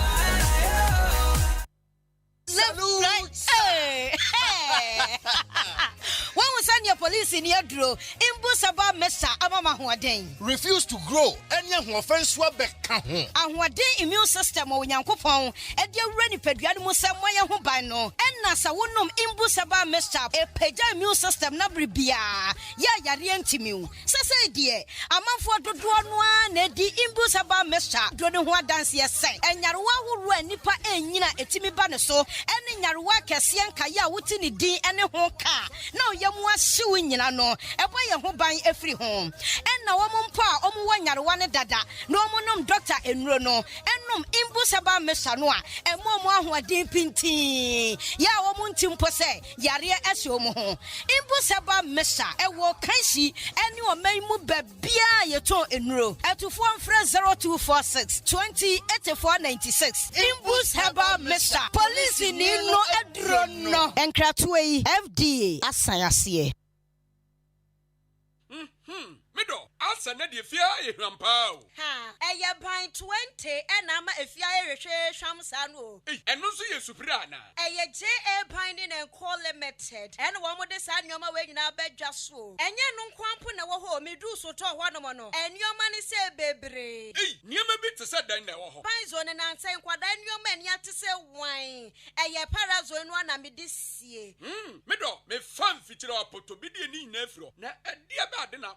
When we send your police in your draw. Imbusaba Mesa Amama Huaden. Refuse to grow. Any offense will be count. And what day immune system or Yankopon, and your ready pediatric Samoya Hubano, and Nasa Wunum Imbusaba Mesa, a peja immune system Nabribia. Ya Yarientimu. Sasa dear, a month for the one, the Imbusaba Mesa, Dronua dance yes, and Yarua who ran Nipa and Yina etimi banaso, and in Yarua Cassian Kaya Wutini D and a hoka. No, Yamwa suing Yano, a boy who buy every home. And now woman pa, one Yarwana dada, no monum doctor and Rono, and num Imbusaba Mesanoa, and Momo who are deep pinti. Ya woman timpose, Yaria Esomo. Imbusaba Mesa, a walk Kansi, and you are may move Bia Yato in row, at to form 0246 208496. Imbus Haba Mesa, police in no adrono, and Kratway FDA, Asayasi. Middle, answer Nadia Fia, Rampao. Ha, a pint 20, and I'm a Fia Shamsano. And no see a Suprana. A J.A. Pinding and call limited, and one more design your way in our bed just so. And you no quampun our home, me do so to one mono, and your money say, baby. Near my bit to set down now. Pines on and answer what then your men yet to say wine. A ya parazone one and me this year. Middle, me fun feature up to be the nephew. Now, a dear bad dinner.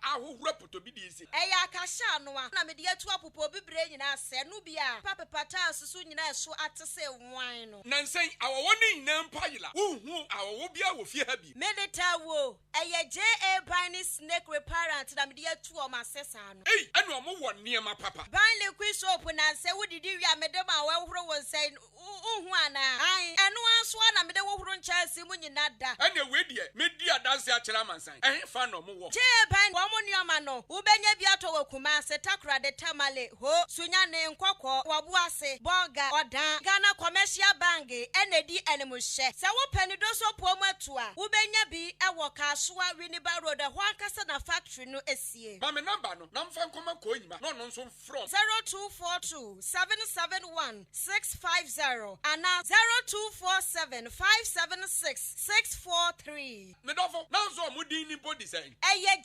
I will report to be easy. Aya Kashano, Namidia to a popo be brain us, and Nubia, Papa Patas, soon so at to say wine. Nancy, our one in Empire, who our Wobia will fear happy. Medita wo, Aya J.A. Biny snake reparent, Namidia to my sessan. And no more one near my papa. Biny quiz open and say, what did you, Madame, well, was saying, Uhuana, I, and one swan, and the woman chance, when you're not that. And your way, dear, media dance at Chalaman, and fan no more. J.A. One Yamano, Ubenya Biato Kumase Takra de Tamale, Ho, Sunyane Kwako, Wabuase, Boga, Oda, Ghana Commercial Bangi, NAD Animal Share. Sawa Penidoso Pomatua, Ubenya B, Awaka, Swa, Winiba Road, the Wakasana Factory no SCA. Mamma number, no, Nam Fankoma Koima, no, some from 0242 771 650 and now 0247 576 643. Medovo, now so Mudini body saying.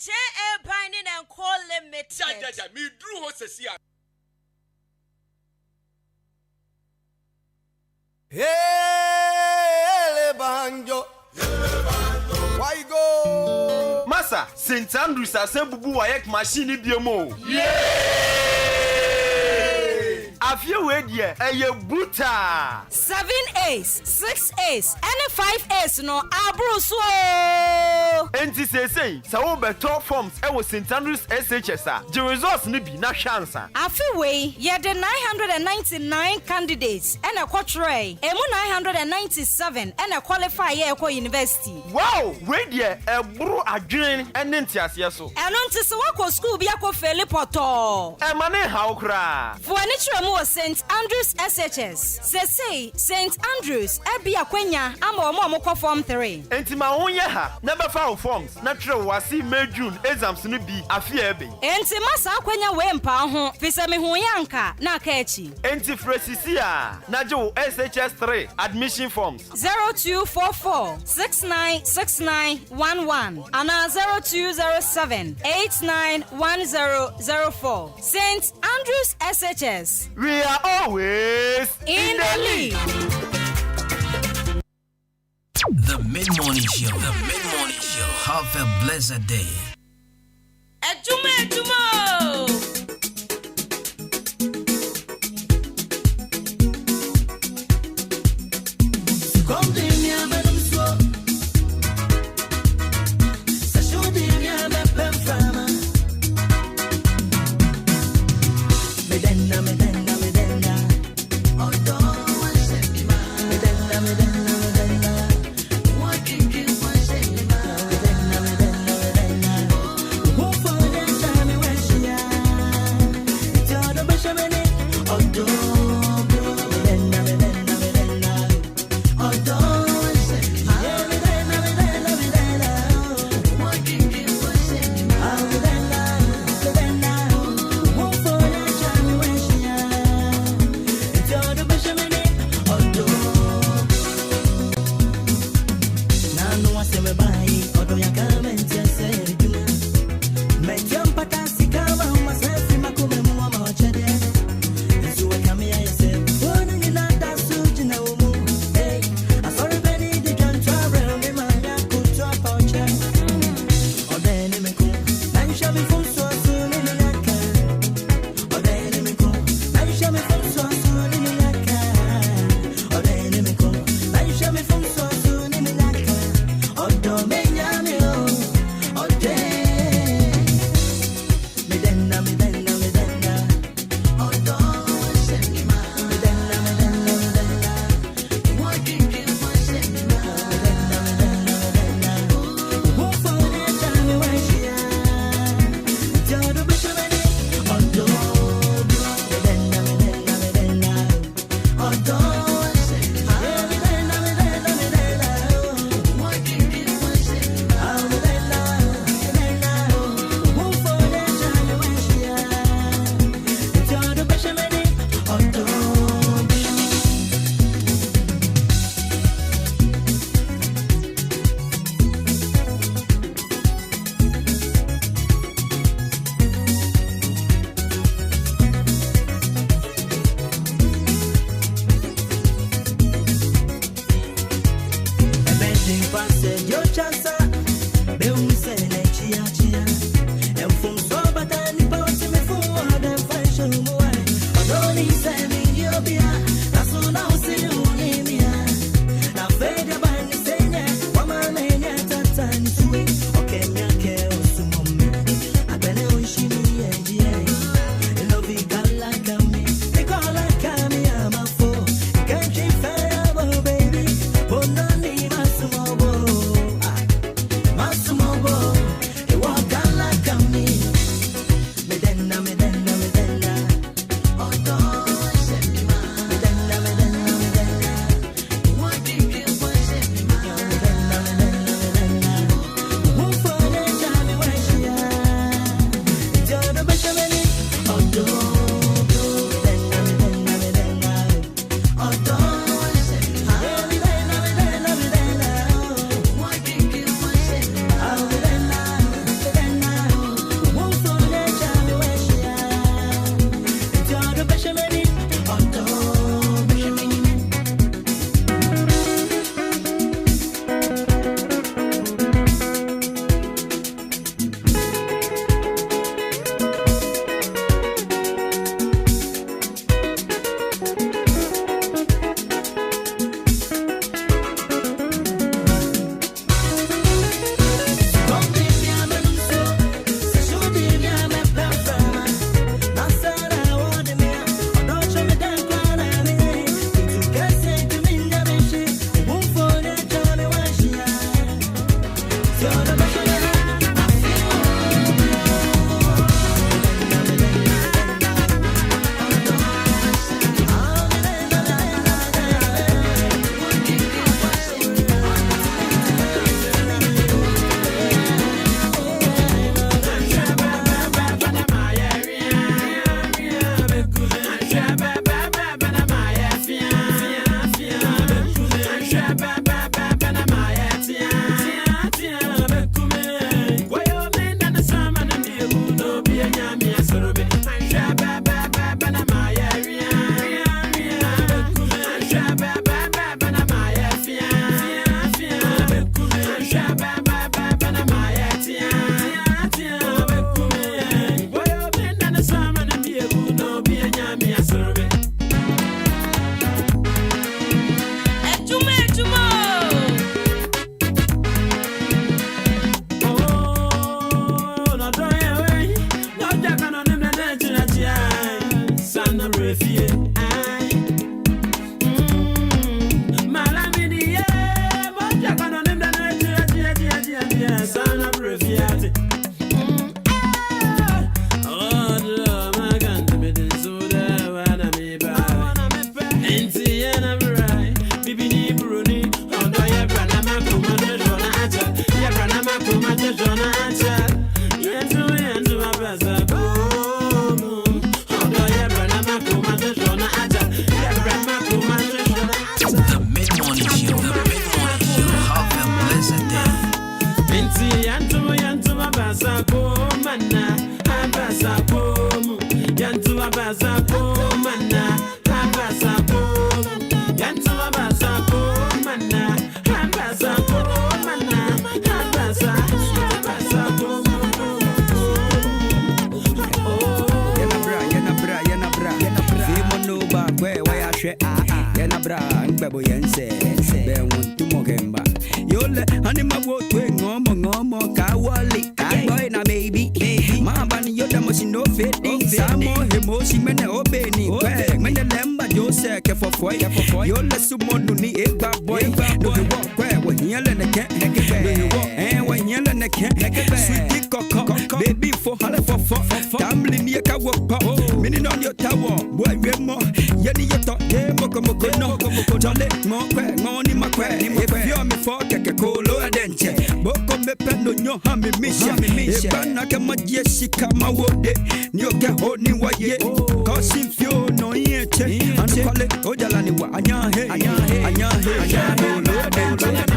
J.A. Binding and call limited. Jaja, me drew Hosesia. Hey, Banjo. Why go? Massa, St. Andrews Assembly Wayek machine biomo. Have you heard yet? A buta 7 A's, 6 A's, and 5 A's no abruso. NTCC, so better forms I was St. Andrews SHS. The results nibi na chance. Afiwe, ye the 999 candidates and a quatrain, emu 997 and a qualify ye ko university. Wow, wait ye a bro again and entias yeso. And on to Sawako school be a ko felipoto. E mane how cra. For any St. Andrews SHS. Say St. Andrews Ebia Quenya Amo form 3. Entima onye ha never found forms. Natural wasi May June exams ni bi afie be. Entima sa Quenya wempa ho fisa me hu yanka na kachi. Enti fresisia najo SHS 3 admission forms 0244 696911 and 0207 891004. St. Andrews SHS. We are always in the lead. The Mid-Morning Show. The Mid-Morning Show. Have a blessed day. Adwuma. Although Tumbling your cow, mini on your tower, boy, we're more. Yenny, you talk, no Jale mo kwe ngoni makwe if you me for keke kolo adenche boko me pendo nyo ha me misha ebana kama jeshika mawode nyo ke honi waye kosim fio no yeche anpale ojala ni wa anya he no adenche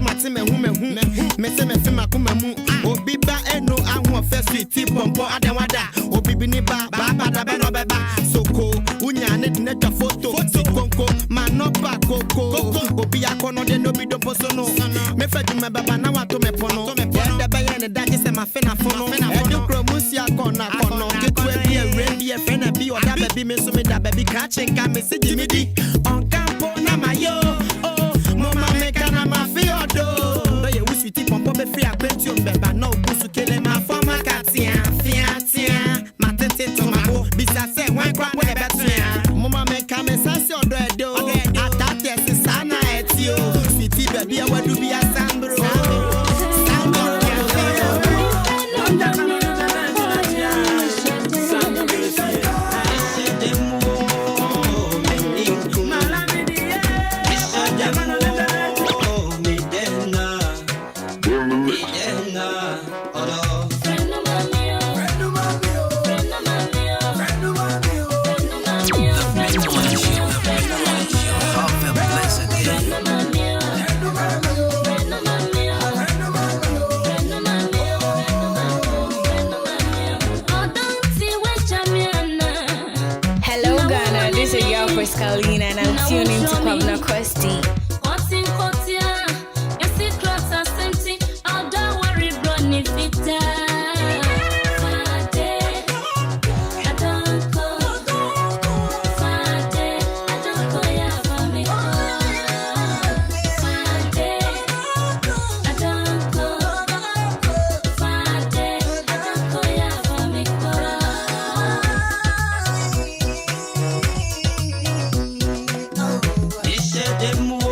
Mate me hu me se me fi makuma mu obi ba eno ahu first tip pompo adenwada obi bi ni ba da be no beba soko unya ne de na photo konko manopa koko obi akono de no bi do poso no me fa djuma baba na wato me pono de be ye ne daje se ma fe na fono e do promosi akona kono ketu e bi e rendi e fe na bi oda baby me so me da baby catching ka me se di on campo na mayo mama me kana ma fi odo do ye wish ti pompo be free akwenti on beba no busu kele ma forma katia ma tete to ma bo bisa se wan kwa mo betua mama me ka me sase odo edo atate se sana etio sweetie baby awadu bi asambro Kalina and I'm tuning to Kwabena Kwesti. Demo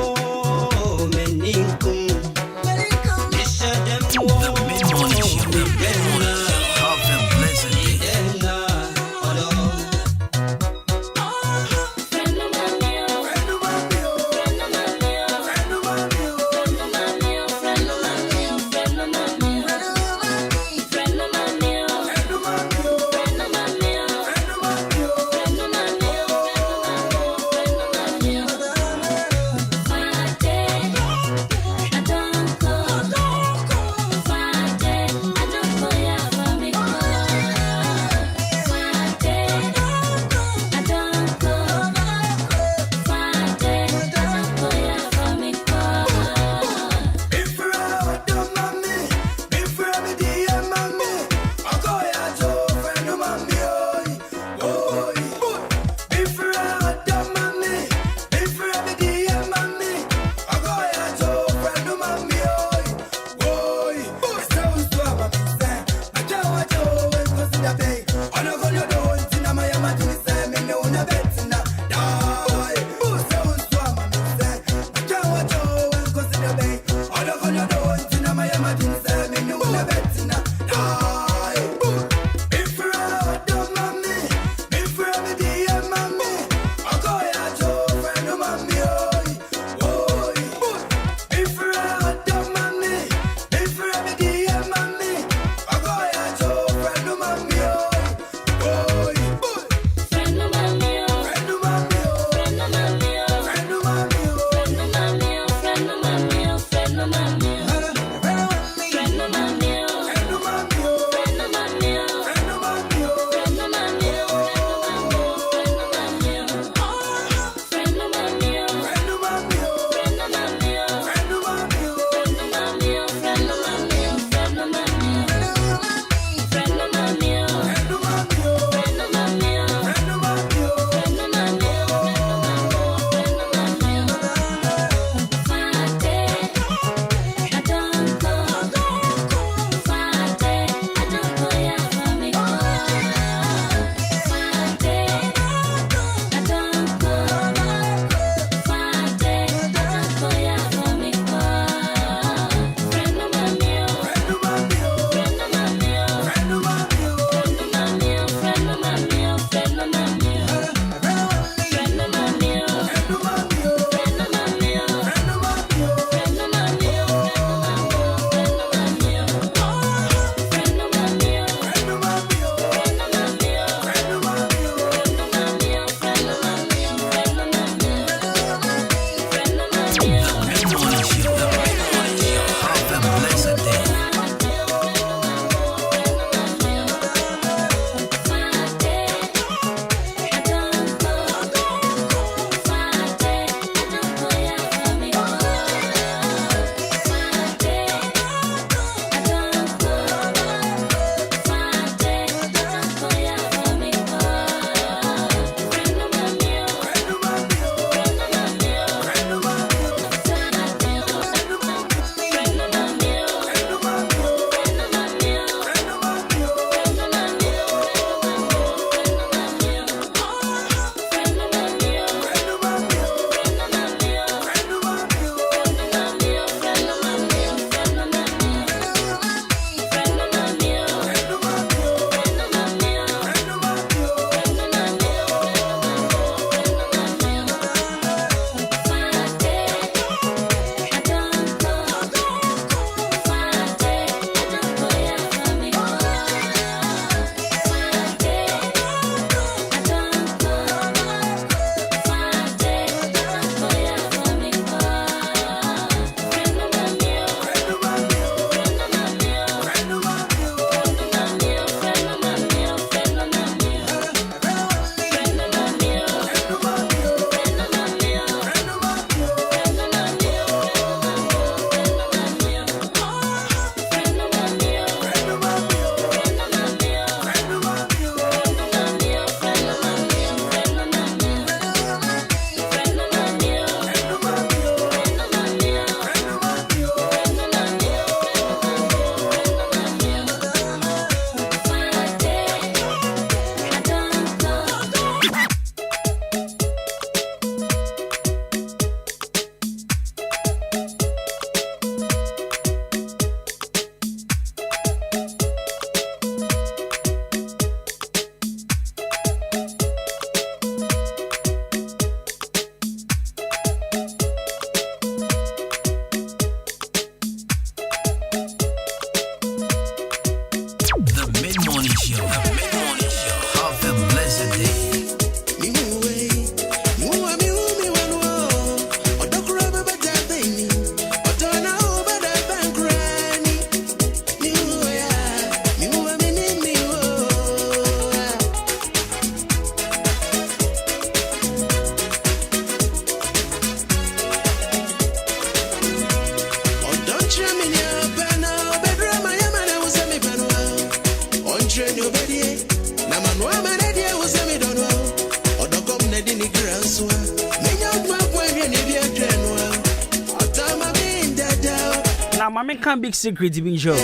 my can big secret being show.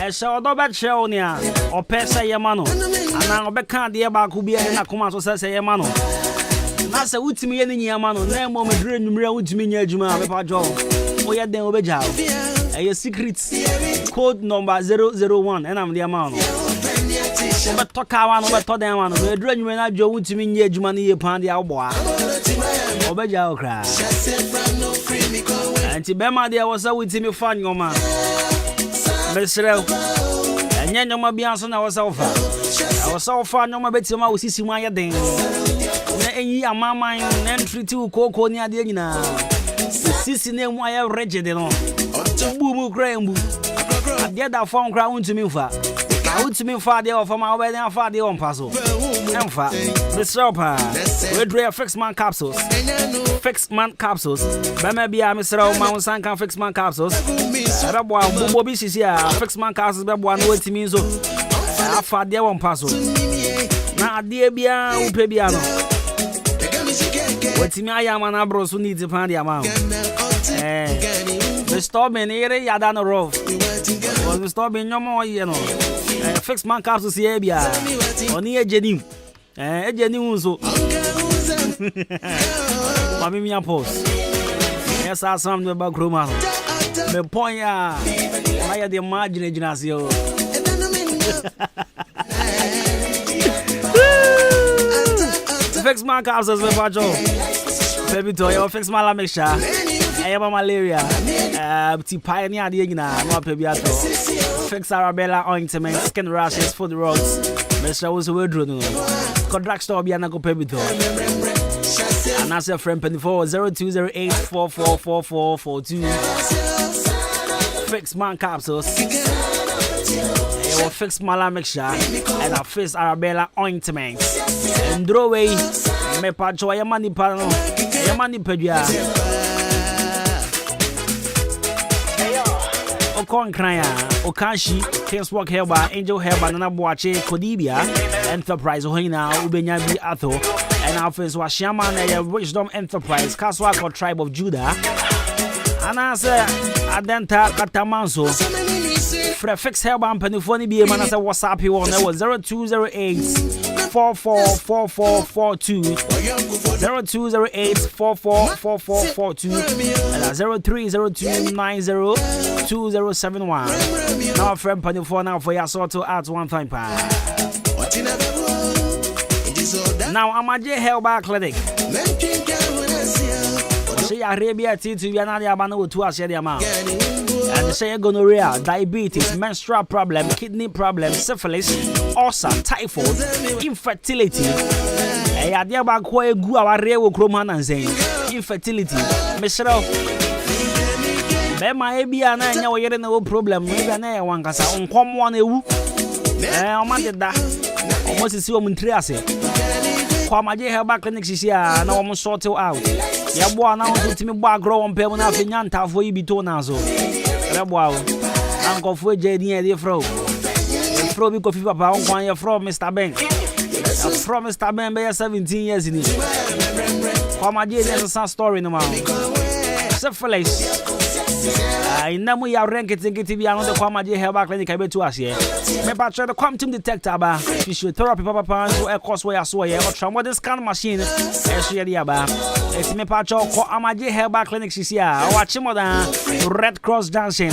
So don't show near or pesa yamano. And now be can't the about who be in a command to say yamano. That's a wood me any yamano. Name of my dream would mean your Juma Papa Joe. Oh, yeah, then obey Jow. A secret code number 001, and I'm the amount. But talk out over to them one. The dream when I Joe would mean your Jumani upon the outboy. Obey Jow cry. And Tibema there was a with me fun, your man. Mesrel. And yet no more Bianson I was so far. I was so far no more better my sissy my ding. Any a mamma entry to Coco near the Dina. Sissy name why I wretched no. Boo Graham. I get that phone crown to me for. I would to me for the offer my wedding and for the on puzzle. And for the shopper. We drew fixed man capsules. Fixed man capsules. Maybe I Mr. Mount Sankan fixed man capsules. Bobby is here. Fixed man capsules. But one way to me so. I for the on puzzle. Now, dear Bia, Upebiano. What me I am an abros who needs to find the amount. The storm in here, Yadana Rove. Was the storm in no more, you know. Fixed man capsules here, Bia. On the Jenim. Jenim so. Mammy, post. Yes, I saw the back room. The point, I had the imagination. Fix my capsules with Pacho. Baby toy, fix my lamesha. I am malaria. Pioneer the Igna, no pebiato. Fix Arabella ointment, skin rashes, food rods. Mr. was a word. Contract store be an go pebito. And as a friend penny for 0208 444442. Fix man capsules. I will fix my mixture and I fix Arabella ointment. And draw away me pacho yamani pano yamani pedia. Okon kraya Okanshi Kings Walk Helba Angel Helba Nana Boache Kodibia Enterprise Hoina Ubenya Bi Atho and our first was Shaman and Wisdom Enterprise Kaswako Tribe of Judah and I say Adenta Katamanso Fix Helba and Penifoni be a man as a WhatsApp you on there was 0208 444442 0208 444442 and 0302902071. Now friend Penifoni now for your sort to add one time. Now I'm at J Helba Clinic. Say Arabia to Yanadi Abano to us the amount. And say gonorrhea, diabetes, menstrual problem, kidney problem, syphilis, ulcer, typhoid, infertility. I dear back where go our real chroman and saying infertility. Mr. Bema Abia and I know you no problem. Maybe I want to say on come one ewu. I did that. Almost see woman triase. Come at J Helba Clinic this year, and I almost sort it out. Yaboa now to me back grow on Pemona Finyanta for you be to Nazo. Wow, Uncle for JD the Fro. Fro because if Papa on your from Mr. Ben. From Mr. Ben by 17 years in it. Come my dear, there's a story no more. Syphilis. I know we are ranked to get to be another Kwamaji Helba Clinic. I bet to us here. My patch the quantum detector, physiotherapy, Papa, to a course where I saw you, or from what the scan machine. It's my patch Kwamaji Helba Clinic. She's here. Watch him on Red Cross Junction.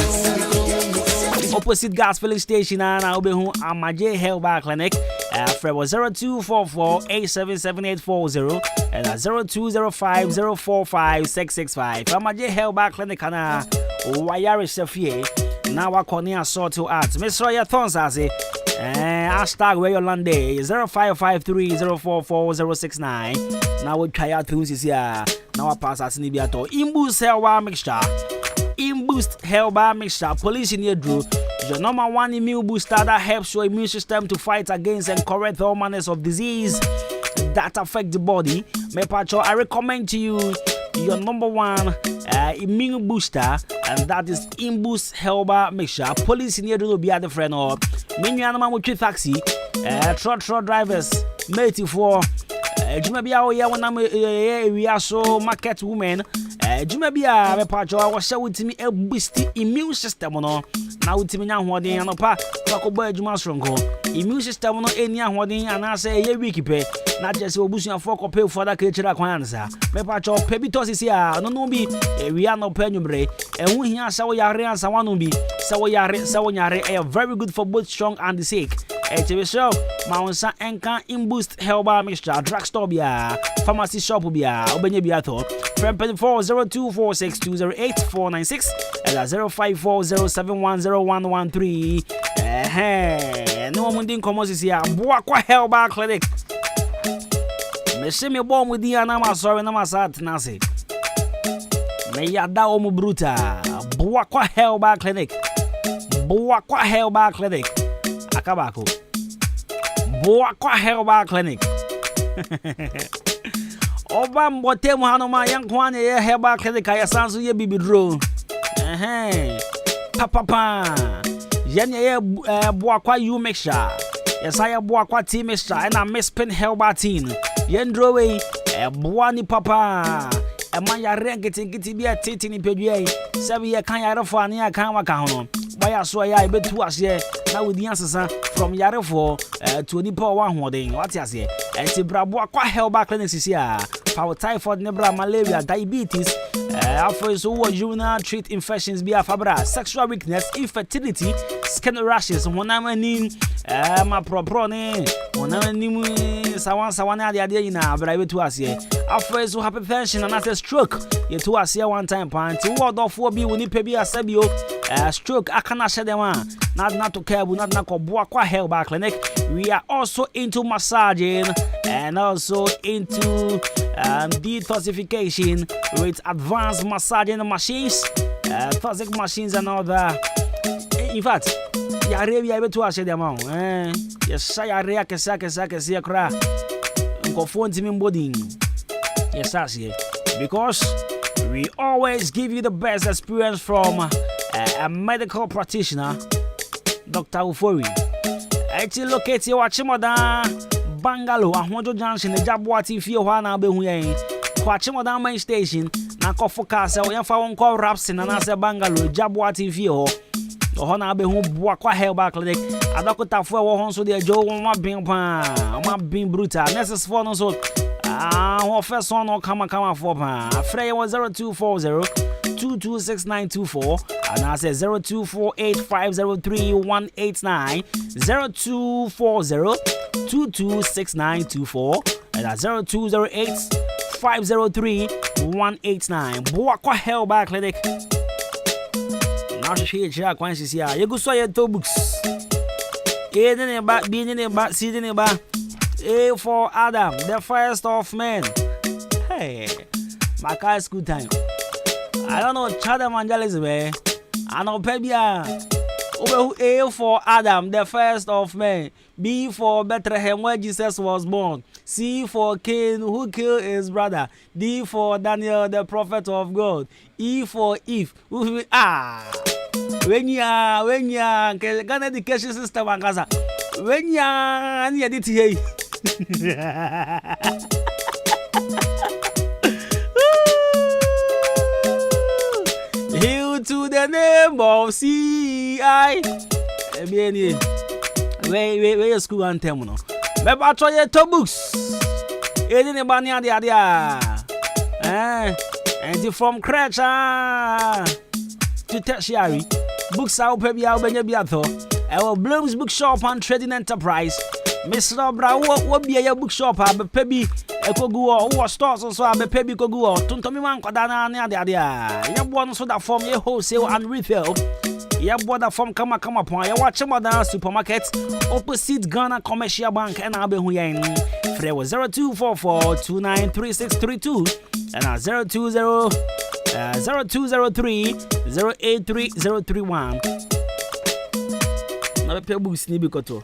Opposite gas filling station, and I'll be home. Amaji Helba Clinic. Fred was 0244-877-840 and 0205-045-665. Amaji Helba Clinic, and Wayari Safie. Now I call near sort to art. Miss Roya Thons as a hashtag where your land day 0553-044-069. Now we try out things this year. Now I pass as Nibiato. Imboost Helba mixture. Imboost Helba mixture. Police in your drew. The number one immune booster that helps your immune system to fight against and correct all manners of disease that affect the body. I recommend to you your number one immune booster, and that is Imboost Helba mixture. Police in here will be at the friend or many animal with taxi, truck drivers, mate for. You may be out here when we are so market women. Juma bia me pacho wa sha wutimi e boost immune system no. Na wutimi nya hoden anopa ko boy juma strongo. Immune system no eni ahoden anase ye week pe. Na just obusuan for ko pay for that kechira kwan sa. Me pacho pe bi to sisi a no bi we are no pe nwumre. Ehu hia sa wo yare ansa wanu bi. Sa wo nyare very good for both strong and the sick. HBSO, Maunsa Ahenkan in boost Herbal Mixture, drugstore bia, pharmacy shop bia, Obenye bia to. From 040246208496 and 0540710113. No one didn't come is here. Boakwa Herbal Clinic. Me see me born with the anama sorry na masat nasi. Me yada omu bruta. Boakwa Herbal Clinic. Boakwa Herbal Clinic. Akabako. Boakwa Herbal Clinic. Oba mbote mu hanoma yankwane ye Herbal Clinic ya sansu ye bibidro. Papa. Yenye ye boakwa you mixture. Yesaya boakwa tea mixture na mispin Herbal tea. Yendro we boani papa. Man ya rengiti bia titi ni pedue. Sabi ye kan ya refo ani ya kan waka hono. Baya so ya betu ase na with the answers from yarefo to nipa wa hoden what you say enti brabo akwa Herbal Clinic here for typhoid nebra malaria diabetes after so urinary tract infections be afabra sexual weakness infertility skin rashes wonamani ma propro ne wonamani sawan ade na abra betu ase after so hypertension and after stroke ye to ase one time point word of bi woni pe bi asabio stroke akana shedema not to care not na ko Boakwa Herbal Clinic. We are also into massaging and also into detoxification with advanced massaging machines, toxic machines and all that. In fact, yare bi able to ase dem on yes yare kesa kra nkofo ntimi mbodin yes ase because we always give you the best experience from a medical practitioner, Dr. Ufori. Actually locate you Wachimoda Bangalo, Ahmojo Junction, the Jabwati Fio Wana Behuye, Wachimoda main station, Nako Focus, or Yafa won't call Rapsin and answer Bangalo, Jabwati Fio, the Hona Behu Boakwa Herbal Clinic, Adakota for Honso de Joe, my being brutal, necessary for so. First one or come for Frey was 0240-226924 and I say 0248503189 0240-226924 and that's 0208-503-189 Boakwa Herbal Clinic. Now she here quantities here. You go saw your two books. Aiding about being in about seeding about A for Adam, the first of men. Hey, my car school time. I don't know Chad evangelism, I know Pebia. A for Adam, the first of men. B for Bethlehem, where Jesus was born. C for Cain, who killed his brother. D for Daniel, the prophet of God. E for Eve, who when ya Ghana education system and Gaza. When ya and ya did here. Hail to the name of C.I. Where your school anthem no? Maybe I try your two books. Any bani adia. And from crèche to tertiary. Books are open ya obenya biato. Our Blooms Bookshop and Trading Enterprise. Mr. Bra, what be a bookshop? Pebi, a Kogu, or stores also a Pebi Kogu, Tuntomiman Kodana, Nadia. You want so that form your wholesale and retail. You bought that from come upon your watch mother supermarket, opposite Ghana Commercial Bank and Abehuyen. Frey was 0244293632 and 0203-083-031. Now, Pebu Snibikoto.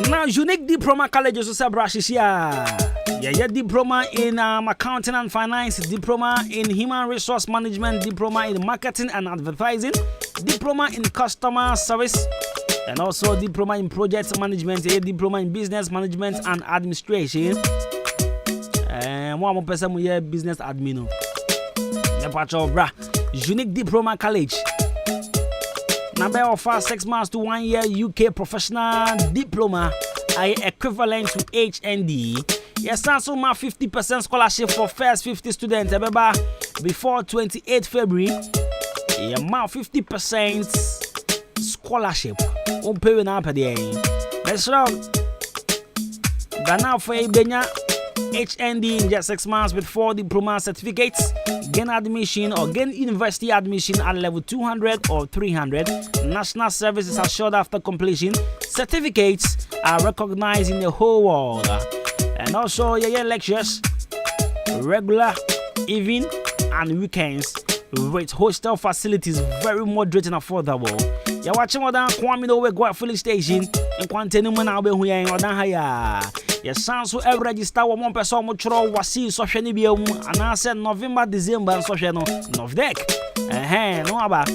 Now, unique diploma colleges also Brashisia. Yeah, diploma in accounting and finance, diploma in human resource management, diploma in marketing and advertising, diploma in customer service, and also diploma in project management, a diploma in business management and administration. Mo person mo business admin no. Nepacho bra. Unique Diploma College. Number offer 6 months to 1 year UK professional diploma equivalent to HND. Yes, also my 50% scholarship for first 50 students before 28 February. Yeah, my 50% scholarship. On pay na per day. Let's rock. Ghana for Benya HND in just 6 months with 4 diploma certificates. Gain admission or gain university admission at level 200 or 300. National service is assured after completion. Certificates are recognized in the whole world. And also, your lectures, regular, evening, and weekends with hostel facilities very moderate and affordable. You're watching what I'm Kwame Nowe go filling station and Quantenu Manabe Huyan or Dahaya. Yes, sounds so every register 1 person mutual was seen social media and I said November, December, and social no deck. No about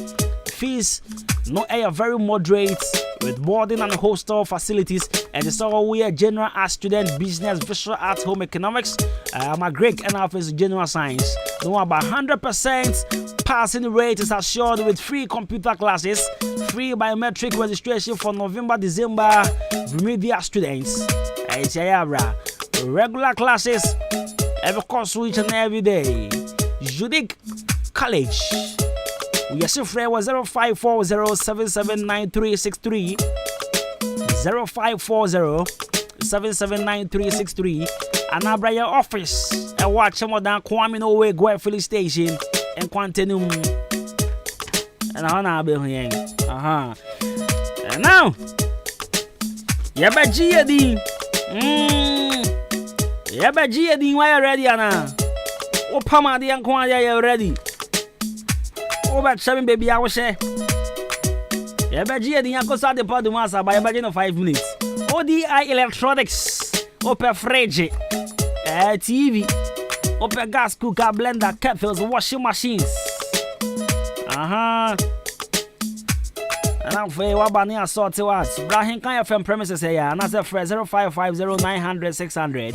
fees, no air very moderate with boarding and hostel facilities. And it's all we are general art student, business, visual arts, home economics, my Greek and office general science. No about 100% passing rate is assured with free computer classes, free biometric registration for November, December remedial students. Regular classes every course each and every day. Unique College. We are still free was 0540779363 0540779363 and abra your office and watch more than Kwame Nowe go filling station and Quantenum and Hana be here. And now Yabaji Yabaji di why ready ana o pama di anko ya ready o ba chame baby I was say Yabaji di anko de pod masa ba yabaji no 5 minutes ODI electronics open fridge TV open gas cooker blender kettles washing machines and I'm for what Bani assault what Ahenkan FM premises here and that's a 0550900600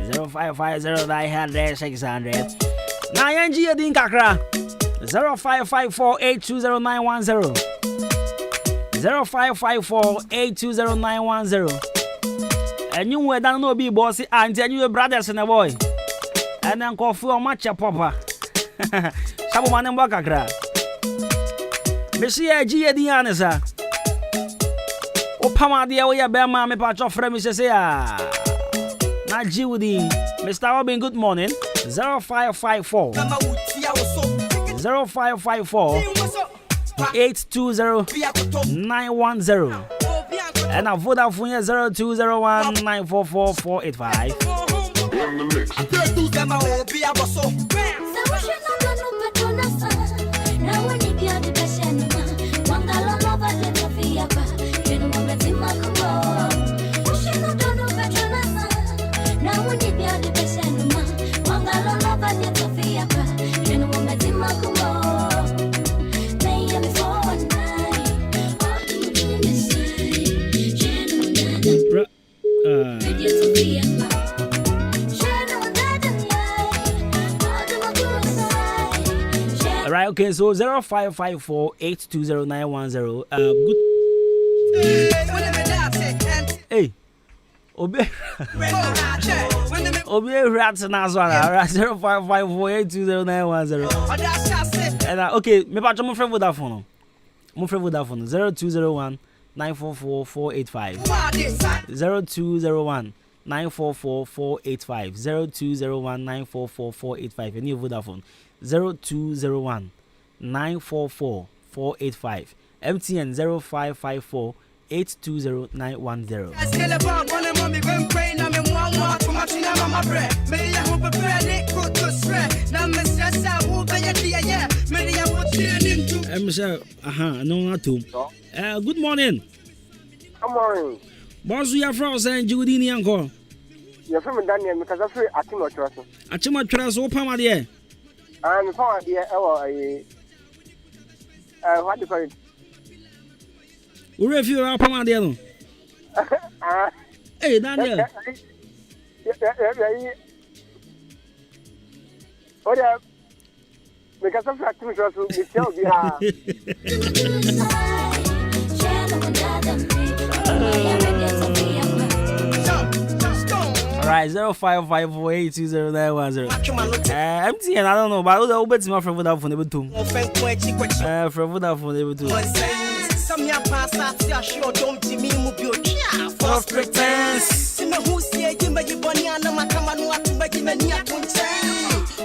0550900600 now NG din kakra 0554820910 0554820910 and you were down no be bossy and you brothers and a boy and then call for match papa Sabu manem kakra Messi G Diana sir. O pama dia we ya be ma me pa cho frame se ya. Na Judy. Mr. Robin, good morning. 0554 0554 820-910 and a Vodafone 0201-944-485. Right, okay, so 0554-820-910. Good. Hey, Obe rats and Azwana, 0554-820-910. And okay, me patch my friend Vodafone. My friend Vodafone 0201-944-485. 0201-944-485. 0201-944-485. And you Vodafone 0201-944-485. MTN 0554-820-910. Good morning. Good morning. Boss, we are from St. Judy Uncle. You're from Daniel because I'm free at Timothy. At Timothy, open my dear. I'm from the what do you call it? We refuse our Pamadiano. Hey, Daniel. Oya, me kasa fra timi so me tell bi ha. Right, 0554820910. MTN, I don't know, but I'll bet my friend without phone able to. Friend without phone able to. Some ya pass out, ya sure don't be me, Mubio. False pretense. Who say Jimmy Boniana, Makamanu, Bagimania,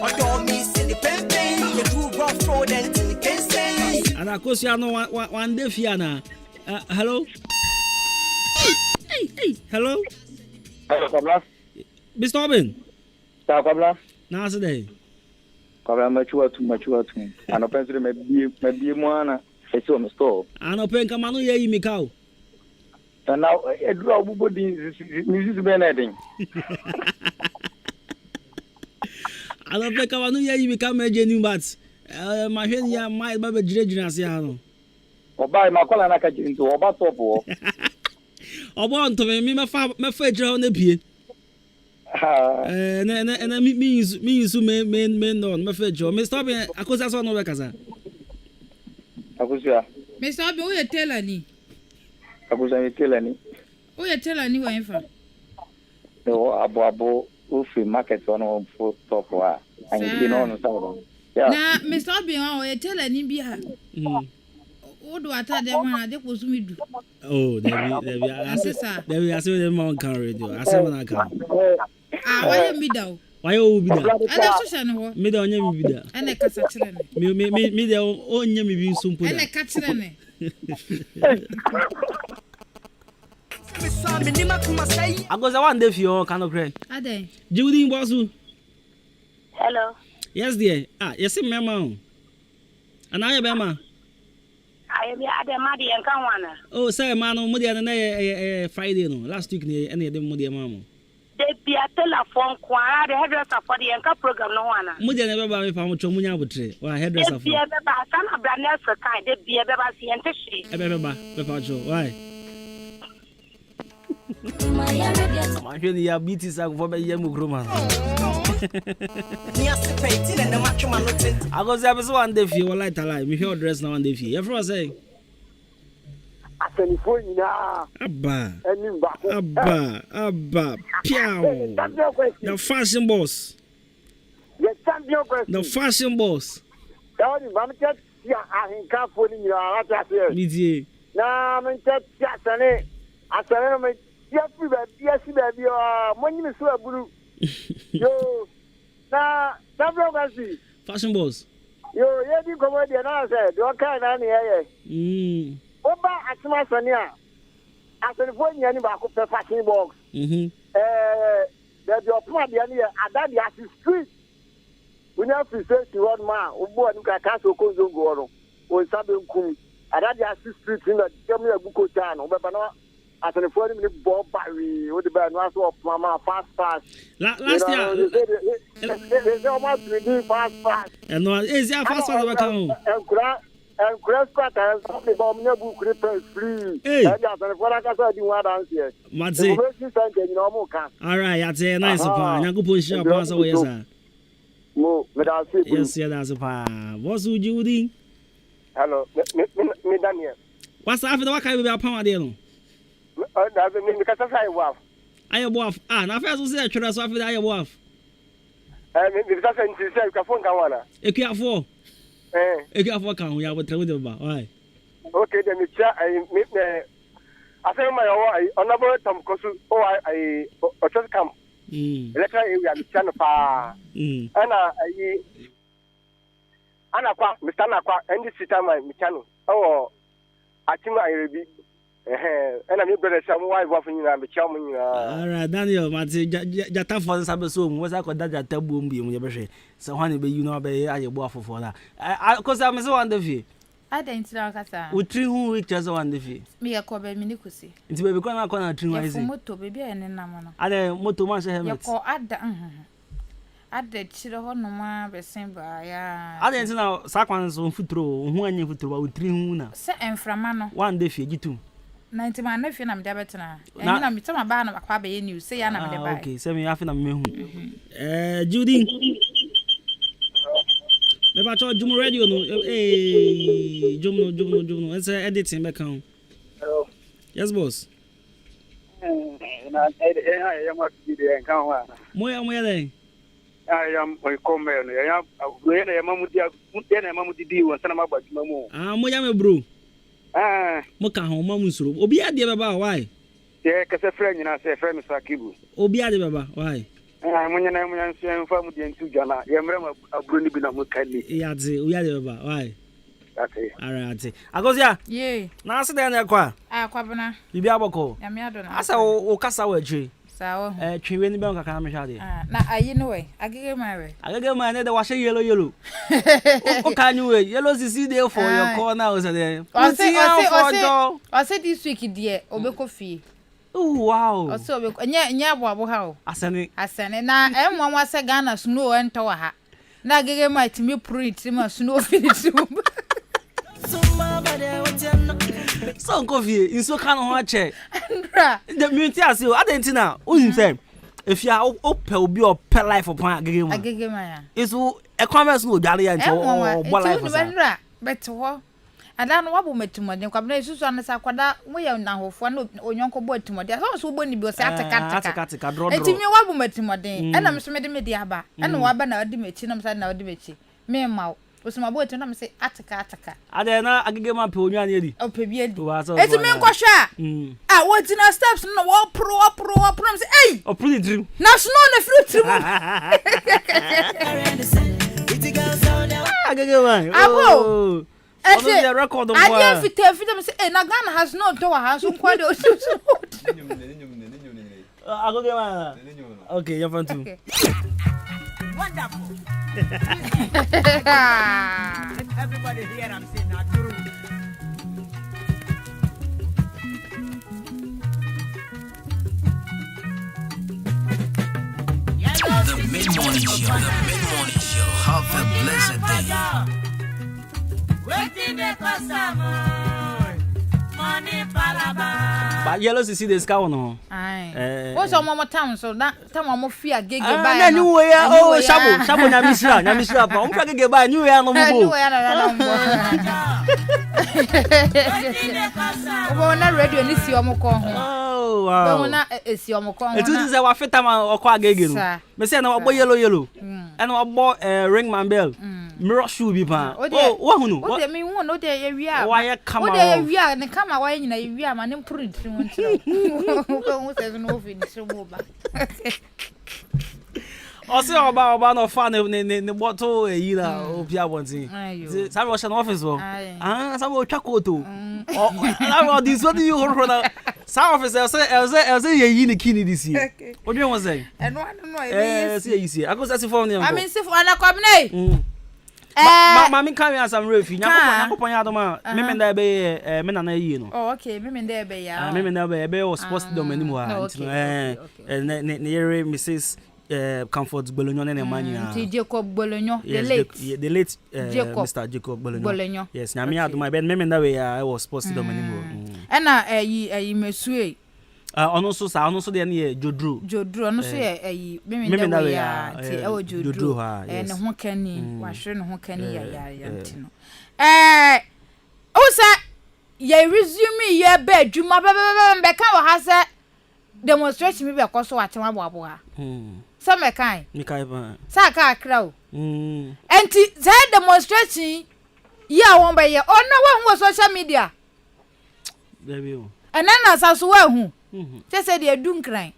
or don't miss in the pen, you do rough fraud and you can say. And of course, you know one day, Fiana. Hello? Hey, hello? Hello, Kabla. Mr. Obin. Sir, Kabla. Now, today. Kabla, mature. And open to maybe one. It's on the store. And open Kamano, ye, me cow. And now, a draw would be Mrs. Beneding. I don't think Kamano, ye, become a genuine bats. My friend, ya might be a judge. Or buy my color like a gin to about top. I want to me, my father on the pier. And I means men on my father. Mr. Obin, I could also know Casa. Mr. Obin, we tell any. I was a tell any. We tell anyone for. No, abo ufi market on for top wa. And you know no. Yeah. Na Mr. Obin, we tell any be ha. What do I tell them when I do? Oh, there we are saying the Mount Can radio. I say when I come. Why you middle? Why you be there? And that's just an middle on you be there. And I catch it. Me there on you be soon put. And I catch it. I go one day for your kind of great. Ade. Judy Bosu. Hello. Yes, dear. Yes, Mama. And I am Emma. I am the Madi and Kawana. Oh, say, man, Modi Friday, no. Last week, any of them, Modi, Mamma. They be a telephone choir, the hairdresser for the Enka program, no one. Modi never buy me from Chomunia would trade. Or hairdresser. Be a son of Daniel for kind, they be a baby and fishy. A baby, why? My friend, you are beating some for my young woman. I go say one day for you, light alive. Me feel dress now one day for you. Everyone say. Abba. Piao. The fashion boss. The fashion boss. Media. Na mentat siasane. Asane me yes baby money me so aburu. Yo. Na WC. Fashion boss. Yo, ye di comedy na say do kan na ne ye. Oba atuma sania. Asane fo nya ni ba ko fashion box. There be opuma de ne adade as street. We na fi say to one man, obo anu ka so ko zongo ro. O sabe nkum. Adade as street in the kemu aguko tan. Oba na asane fo ni bo ba wi, o de ba no aso opuma fast. Last year. There's almost really fast. And no, is there fast for the account? And crash cut and something about me book free. Hey, I just what I can say you want dance here. Matse. All right, that's a nice pa. Na go push up pass away sir. Mo, me da say. Yes, that's a pa. What's with you doing? Hello, me Daniel. What's after what kind of power there no? Me ka say wow. Ayo boaf. Na first say try so after ayo boaf. Me ka say nti say ka phone kan wana. Ekiafo. Ekiafo kan ya bo travel ba. Why? Okay, then me cha me I say my honorable Tom Kosu I just come. Electoral area me cha no pa. Ana kwa Mr. Nakwa and this time me cha no. Oh, atima irebi. And I'm brother some wife of you and be charming. All right, Daniel, Mati, Jata for the Sabbath, was I could that Taboom be on your birthday. So, honey, be you know, be I your for that. Because I'm so wonderful. I didn't know Cassa. Would 3 weeks just wonderful. Me a cobe minicusi. It's baby corner corner 3 weeks. Moto baby and Namana. I don't moto much helmet. At the children, no man, be seen by I didn't know Sakwan's on foot throw, who and you foot throw with 3 hoona. Set and Framano. One day for you too. 90 man nephew I'm debating. And I'm some about a quabby in you say I'm the okay, 7 half in a moon. Judy. Me ba cho Jum radio no. Jum no. It's editing back on. Hello. Yes, boss. Na ya ma di de kan wa. Moya le. I am a comment. I am going to Mamudi di wa sana magba juma mo. Moya me bro. Mo ka ho ma musuro. Obi ade baba why? Yeah, kase friend na say friend Sakibu. Obi ade baba why? Munya nso fa mu di ntu jana. Ye mre ma aburo ni bi na mo kali. Ya de obi ade baba why? Okay. Alright. Agozia. Yeah. Na ase den na kwa. Kwa bona. Bibi aboko. Ya me adona. Asa o kasa wa dwe. Sawo. Twiwe ni be on kaka na me hwade. Na ayi no we. Agege ma we. Agege ma ne de wa she yellow. O ka nyu we. Yellow sisi dey for your corner o say there. O say this week there obeko fie. Oh wow. O say obeko nya abo ha o. Asane na enwa wa say Ghana snow ento wa ha. Na agege ma timi print ma snow finish. So coffee in so kind of hard check. The community as you adentina unse if you are open obi or per life upon agege ma is a converse no dale ya nto o bo life sa beto ada no wabo metumode kwabena isusu anasa kwada moya na hofo na onyonko bo atumode so bo ni bi o se ateka etimi wabo metumode ena mesomede medi aba ena waba na odi mechi na msa na odi mechi me ma osuma bo etu na me say ateka ade na agege ma pe onwa na edi o pe bi edi eti me nkwhwa what in steps no wo pro me say hey o pro the dream na snow na fruit dream agege ma abo ese the record of ade fita me say na Ghana has no door ha so kwa de osusu agege ma okay you want to wonderful. Everybody here, I'm saying not true. The mid-morning show. Have a blessed day. Waiting the customer. Money palaba. But yellow see the scout no. Aye. What's on mama town so that time I'm fear gege buy. Na new way oh shabo nyamisra pa. Umfa gege buy new way no mo. New way na mo. Obo na radio ni si omko ho. Oh wow. Obo na si omko ho. Etu say wa feta ma okọ agege no. Me say na obo yellow. And obo ring man bell. Mirror shoe bi pa. Oh wa hunu. O de me hu no de ye wia. Wa ye kama. O de ye wia ne kama wa nyina ye wia ma ne print won tiro. Ko say no finish mo ba. Ose oba no fa ne bottle eyi na obi abontin. Sabe o no office wo. Sabe o twakoto. Na this what you hold na. Some office say ye ni kini this year. What do you want say? No say you see. I go say for me. I mean say for na kwabne. Mami kan ya sam refi nyakopon ya doma me nda be me na yi no. Oh okay, me nda be ya. Me nda be o sports dom anim wa ntino ne yere Mrs Comfort Bologno ne mania. Jacob Bologno, the late Mr. Jacob Bologno. Yes, na me adoma be me nda we ya o sports dom anim. Na yi mesue ono so de na jodru ono so ye me nda we ya ti e o jodru ne ho kani wa hwe ne ho kani ya ntino o sa ye resume ye ba adwuma be kan wa ha se demonstration me be koso wa tema boabo ha sa me kan mi kai ba sa ka akra o enti say demonstration ya won be ye ono wa hu social media baby o enana sa so wa hu say dey do nkran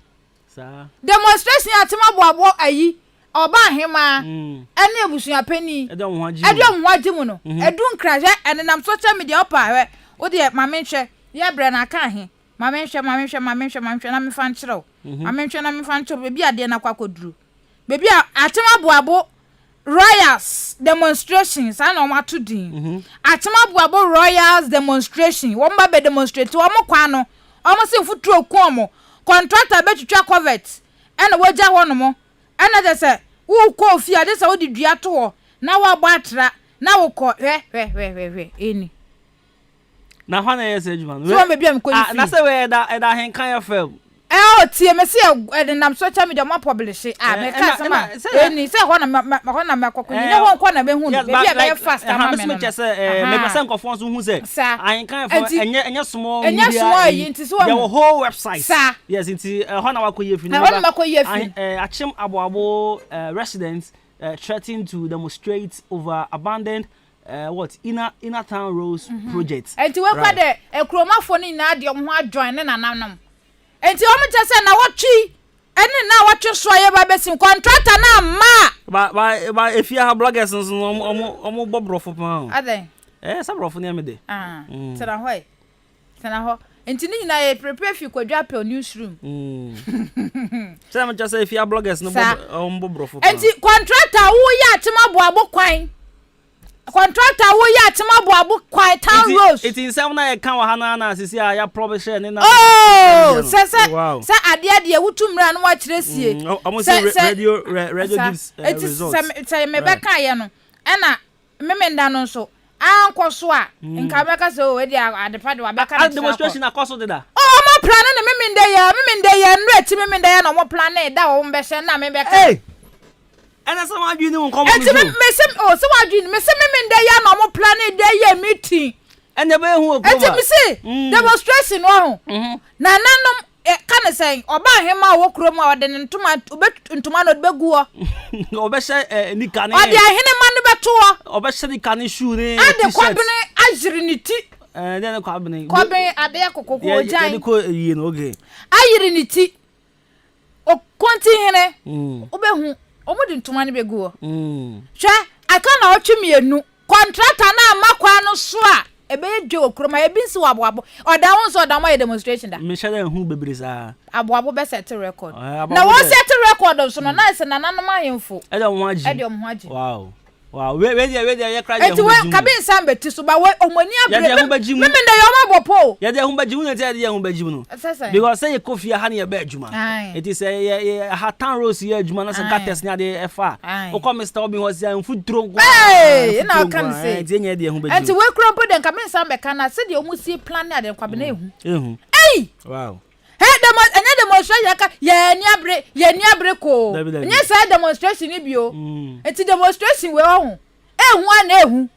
sa demonstration atema boabo ayi oba hema ene ebusuya pani edom waji mu no edu nkran hwe enenam social media opa hwe wo de mame hwe ye bre na ka he mame hwe na me fan kyerɛw mame hwe na me fan kyerɛw bebi ade na kwakoduru bebi atema boabo Royals demonstration sa na o to din atema boabo Royals demonstration wo mba be demonstrate wo mo kwa no o se futuro ku omo contractor be twitwa covet ena wogya ho no mo ena de se wo ko fi ade se wo di dua to ho na wo agba atra na wo ko hwe eni na hwana yes ejuma so me bia me ko ni na se we da Ahenkan FM oh tie me se nam social media mo publish ah me ka sama eni se ho na makoko ni ho nko na be hu no be be fast ama me me say me person nkofo so hu say Ahenkan for enye small media nti so your whole website yes nti ho na wakoye fi no achim aboabo residents threatening to demonstrate over abandoned inner town roads project. Enti we kwa de ekromafo ni na de ho adjoin ne nananom. Enti o mte se na wotwi ene na wotwe so ye ba besim contractor na ma ba efia ha bloggers no omo bobrofo pa. Aden. Sabrofo ni amede. Tena hoy. Tena ho. Enti ni na ye prepare fi kwadwa pe newsroom. Say me just say efia bloggers no bobrofo pa. Enti contractor wo ya atema boabo kwan. Contractor wo ya atema boabo kwan town roads. It is na ye kan wa hana na sisi ya provision ni na. Oh, se ade wutumra no wa kiresie. Radio gives results. Say me be kan ye no. Ena memenda no so ankoso a nka meka se o we dia adepa de wa beka na demonstration akoso de da. Oh, mo plan na memenda ya no ati memenda ya no mo plan na da wo mbe hye na me beka. Ena some adwini won come me se wadwini me se memenda ya no mo plan na da ya meeting. Enya be hu okoma. Enti me se demonstration wo ho. Na nanom kan say oba hema wo krom a ode ntuma no be guo. Obe hye nika ne. Ode ahene ma no beto. Obe hye nika ne shoe ne. Ade kwabene ajiri ni ti. Den kwabene. Kwabene ade akokoko ojan. Ye ko yi no okay. Ayiri ni ti. O konti hene. Obe hu omudi ntuma ne be guo. Hwe aka na otwe mienu. Contractor na makwa no so a ebe dwe okroma ebi nsi wabo oda won so oda mo demonstration da me share hu bebere sa abo be set record na won set record so no na se na nanom ahemfo e de mo haji wow we dia ye cry eti we kabin sambe ti so ba we omani abre me nda yo mabopo ye de hu baji hu na ye hu baji no because say coffee ha na ye ba adwuma it is ye hatan rose ye adwuma na se gates na de efa o come Mr. Obi ho se anfu dro go na kan say eti nye de hu baji eti we krompo de kabin sambe kana se de omu si plan na de kwabe na ehu wow hey demonstration yaka ye ni abre ko nye say demonstration ni bio eti demonstration we ho ehu ana ehu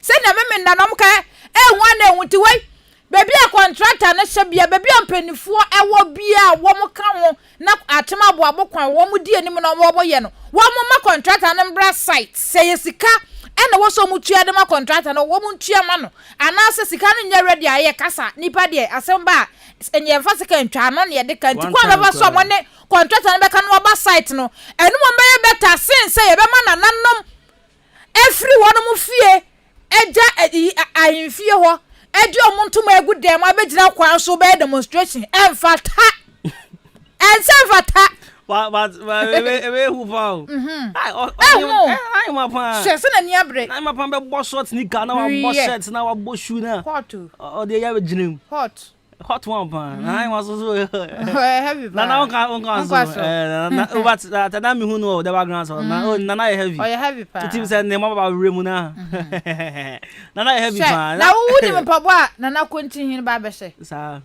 se na me nda nom ka ehu ana ehu ti we bebi a contractor na hye bia bebi ampanifo ewo bia wo mo ka ho na atema boabo kwan wo mo die nim na wo boye no wo mo ma contractor na mbra site se yesika ena wo so mu tua de ma contractor no wo mu tua ma no ana se sika no nya ready aye kasa nipa de asemba enye fa sika ntwa no ne de kan ti kwa ba so mo ne contractor na be ka no ba site no enu mo be better since ye be ma na nanom every one mu fie eja ahemfie ho edi omuntu ma egu dem abegina kwa so be demonstration enfata we who found I ma pa se na ni abre I ma pa be bo short ni ka na wa bo shirt na wa bo shoe na hot o de ya be ginem hot one pa I was so heavy na on so na but that me hu no the background so na heavy oh heavy pa team say ne ma ba remu na na heavy pa na wo ni me pa bo na kontin hin ba be she sa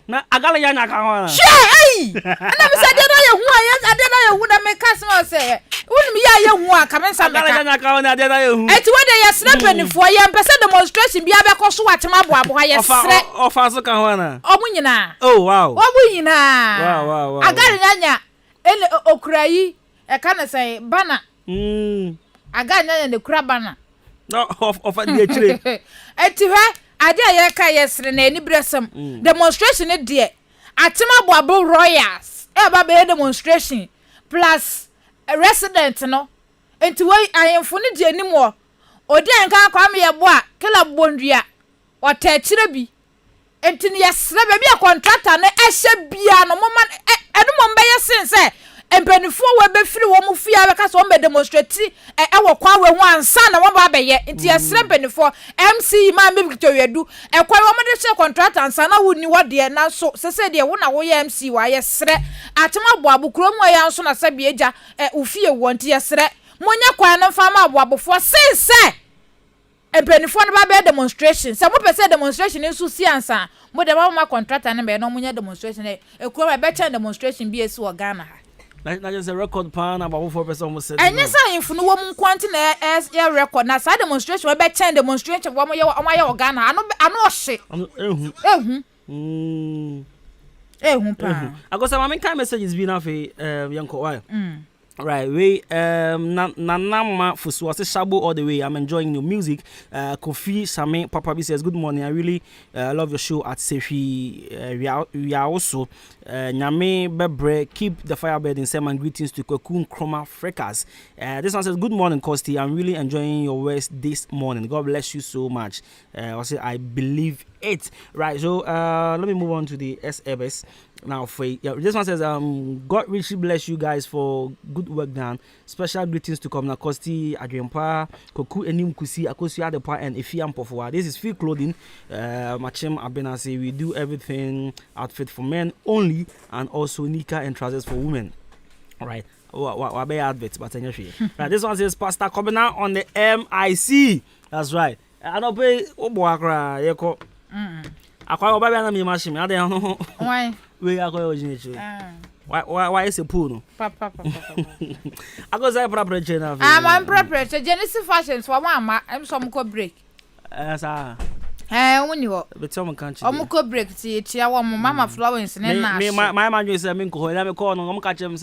na agala ya nya ka ho na na me say de na ye hu ade na ye hu na me ka se say woni me ya ye hu a kamensa be agala ya nya ka ho na ade na ye hu eti we de ye sre penifo ye mpese demonstration bia be ko so watema abo ha ye sre ofa so ka ho na omu nyina oh wow omu nyina wow agala nya ele okurayi e ka na say bana agala nya ne kura bana no ofa de chire eti he ade ye ka ye sre na eni bresem demonstration de atema boabo royals e ba be demonstration plus a resident no enti we ahemfo ne de anim wo odi anka kwa me ye bo a kila bondua o ta kire bi enti ne yesre be bi a contractor ne ehye bia no moma enu mo mbe yesense empanifo we be firi wo mu fia be ka so mbe demonstrate wo kwa we ho ansa na wo ba be ye enti yesre empanifo MC ma me bikitowedu kwa wo mo de che contractor ansa na wo ni wo de na so sese de wo na wo ye MC wa yesre atema boabo krom wo ya nso na sabe eja ufie wo nti yesre monya kwa na fama aboabofo sense empanifo no ba be demonstration se mo pese demonstration nso si ansa mo de ma contractor na be no munya demonstration e kuro be cha demonstration bi esi wo Ghana ha na just a record pan about 4% almost said enya sa info no wo mu kwanti na ya record na sa demonstration we be cha demonstration wo mo ye wo Ghana ano ohye pa agosa ma kind messages bi na fe yanko why right we nanama fusu say shabo all the way. I'm enjoying your music. Kofi Same Papa B says good morning. I really love your show at Sefi. We are also Nyame Bebre, keep the fire burning. Send my greetings to Kokun Chroma Freckers. This one says good morning Kosti. I'm really enjoying your words this morning. God bless you so much. I believe it. Right, so let me move on to the SMS. Now, this one says, God richly bless you guys for good work done. Special greetings to Komna Kosti, Adwuma, Koku Enim Kusi, Akosi Adepa, and Efiam Pofwa. This is Free Clothing. Machem Abenase, we do everything outfit for men only, and also nika and trousers for women. All right. What be adverts, but right. This one says, Pastor Kobina on the MIC. That's right. I don't pay Oboakra, Yeko. Akwa oba bia na me machine ade no why we akwa originate why is a pool no papa I go say prepare na I'm prepare Genesis fashions for mama am some ko break sir woni wo beto mo kan chi o mo ko break ti wa mama flowers ne na me my man say me ko na me ko no mo ka chem